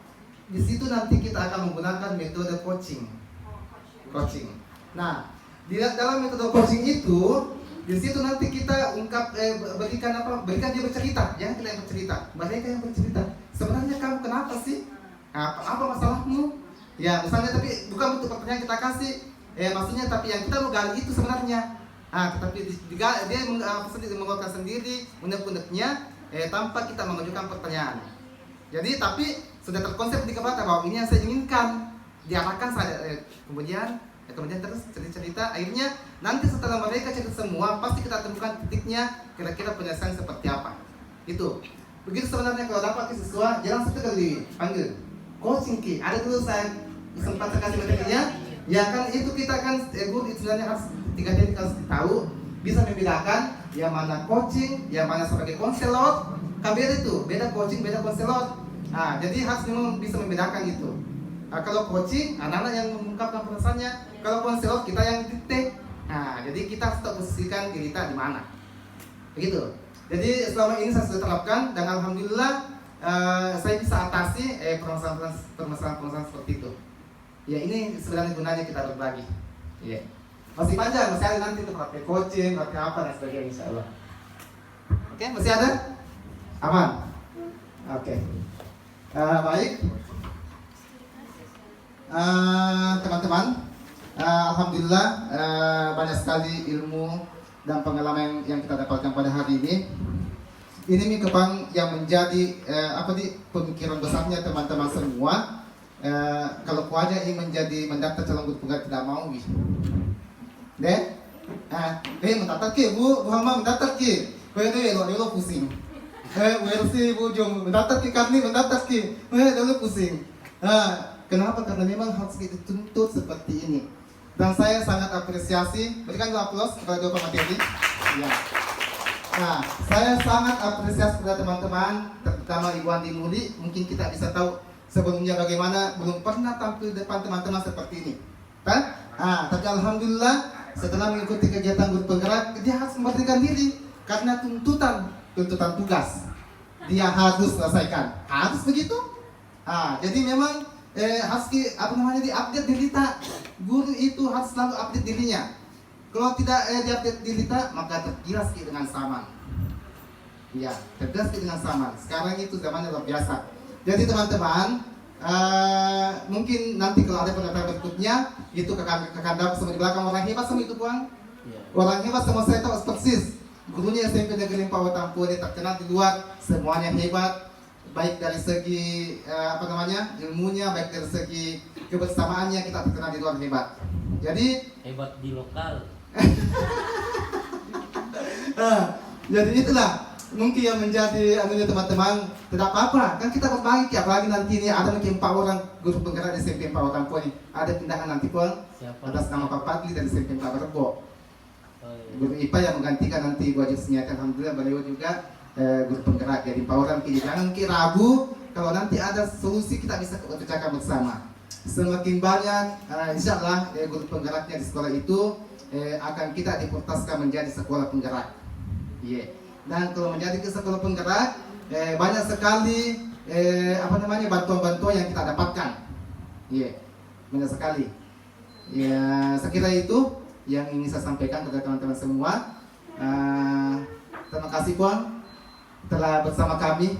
Di situ nanti kita akan menggunakan metode coaching. Nah, di dalam metode coaching itu, di situ nanti kita berikan dia bercerita, jangan kita yang bercerita, mereka yang bercerita. Sebenarnya kamu kenapa sih? Apa masalahmu? Ya, misalnya, tapi bukan untuk pertanyaan kita kasih, maksudnya tapi yang kita mau gali itu sebenarnya. Tetapi dia mengeluarkan sendiri unek-uneknya tanpa kita mengajukan pertanyaan. Jadi tapi sudah terkonsep di kepala bahwa ini yang saya inginkan, diarahkan saja. Kemudian terus cerita. Akhirnya nanti setelah mereka cerita semua, pasti kita temukan titiknya, kira-kira penyelesaian seperti apa. Itu. Begitu sebenarnya kalau dapat siswa, jangan sekedar dipanggil coaching ki. Ada dulu saya sempat kasih materinya. Ya kan itu kita kan guru sebenarnya harus 3 teknik harus tahu, bisa membedakan yang mana coaching, yang mana sebagai konselor. KBR itu beda coaching, beda konselor. Jadi harus memang bisa membedakan itu. Kalau coaching, anak-anak yang mengungkapkan perasaannya. Kalau konselor, kita yang dikte. Jadi kita harus posisikan diri kita di mana. Begitu. Jadi selama ini saya sudah terapkan dan alhamdulillah saya bisa atasi permasalahan seperti itu. Ya, ini sebenarnya gunanya kita berbagi. Ya. Masih panjang, masih ada nanti untuk praktek coaching, praktek apa dan sebagainya insyaallah. Oke, masih ada? Aman? Oke. Baik. Teman-teman, alhamdulillah banyak sekali ilmu dan pengalaman yang kita dapatkan pada hari ini. Ini Mikepang yang menjadi pemikiran besarnya teman-teman semua. Kalau ku aja ingin menjadi mendaftar calon guru penggerak tidak mau mendaftar ke Bu Hama mendaftar ke lo pusing. Bu Elsi Bu Jong mendaftar ke kami mendaftar ke dulu pusing. Kenapa? Karena memang harus dituntut seperti ini. Dan saya sangat apresiasi, berikan dulu aplaus kepada dua pemateri. Ya. Nah, saya sangat apresiasi kepada teman-teman, terutama Ibu Andi Muli. Mungkin kita bisa tahu sebelumnya bagaimana, belum pernah tampil depan teman-teman seperti ini, kan? Tapi alhamdulillah setelah mengikuti kegiatan guru penggerak, dia harus memberikan diri karena tuntutan tugas. Dia harus selesaikan, harus begitu. Jadi memang harus diupdate diri kita. Guru itu harus selalu update dirinya. Kalau tidak diupdate diri kita, maka tergilas dengan saman. Ya, tergilas dengan saman. Sekarang itu zamannya luar biasa. Jadi teman-teman, mungkin nanti kalau ada pendapat berikutnya, itu kakak semua di belakang orang hebat semua itu Puan. Orang hebat semua saya tahu persis. Gurunya SMP Negeri 4 Watampu dia terkenal di luar, semuanya hebat. Baik dari segi ilmunya, baik dari segi kebersamaannya, kita terkenal di luar hebat. Jadi Hebat di lokal. jadi itulah mungkin yang menjadi anunya teman-teman. Tidak apa-apa, kan kita berbagi, apalagi nanti ini ada mungkin 4 orang guru penggerak di SMP 4 Watampu ini. Ada pindahan nanti pun atas nama Pak Padli dari SMP 4 Rebo. Guru IPA yang menggantikan nanti Bu Haji Seniati. Alhamdulillah beliau juga guru penggerak. Jadi 4 orang pilih. Jangan ragu, kalau nanti ada solusi kita bisa kerjakan bersama. Semakin banyak insya Allah guru penggeraknya di sekolah itu akan kita diputuskan menjadi sekolah penggerak. Dan kalau menjadi sekolah penggerak banyak sekali bantuan-bantuan yang kita dapatkan. Banyak sekali. Ya, saya kira itu yang ingin saya sampaikan kepada teman-teman semua. Terima kasih Puan telah bersama kami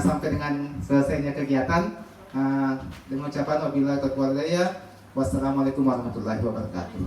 sampai dengan selesainya kegiatan. Dengan ucapan wabillahi taufiq wal hidayah. Wassalamualaikum warahmatullahi wabarakatuh.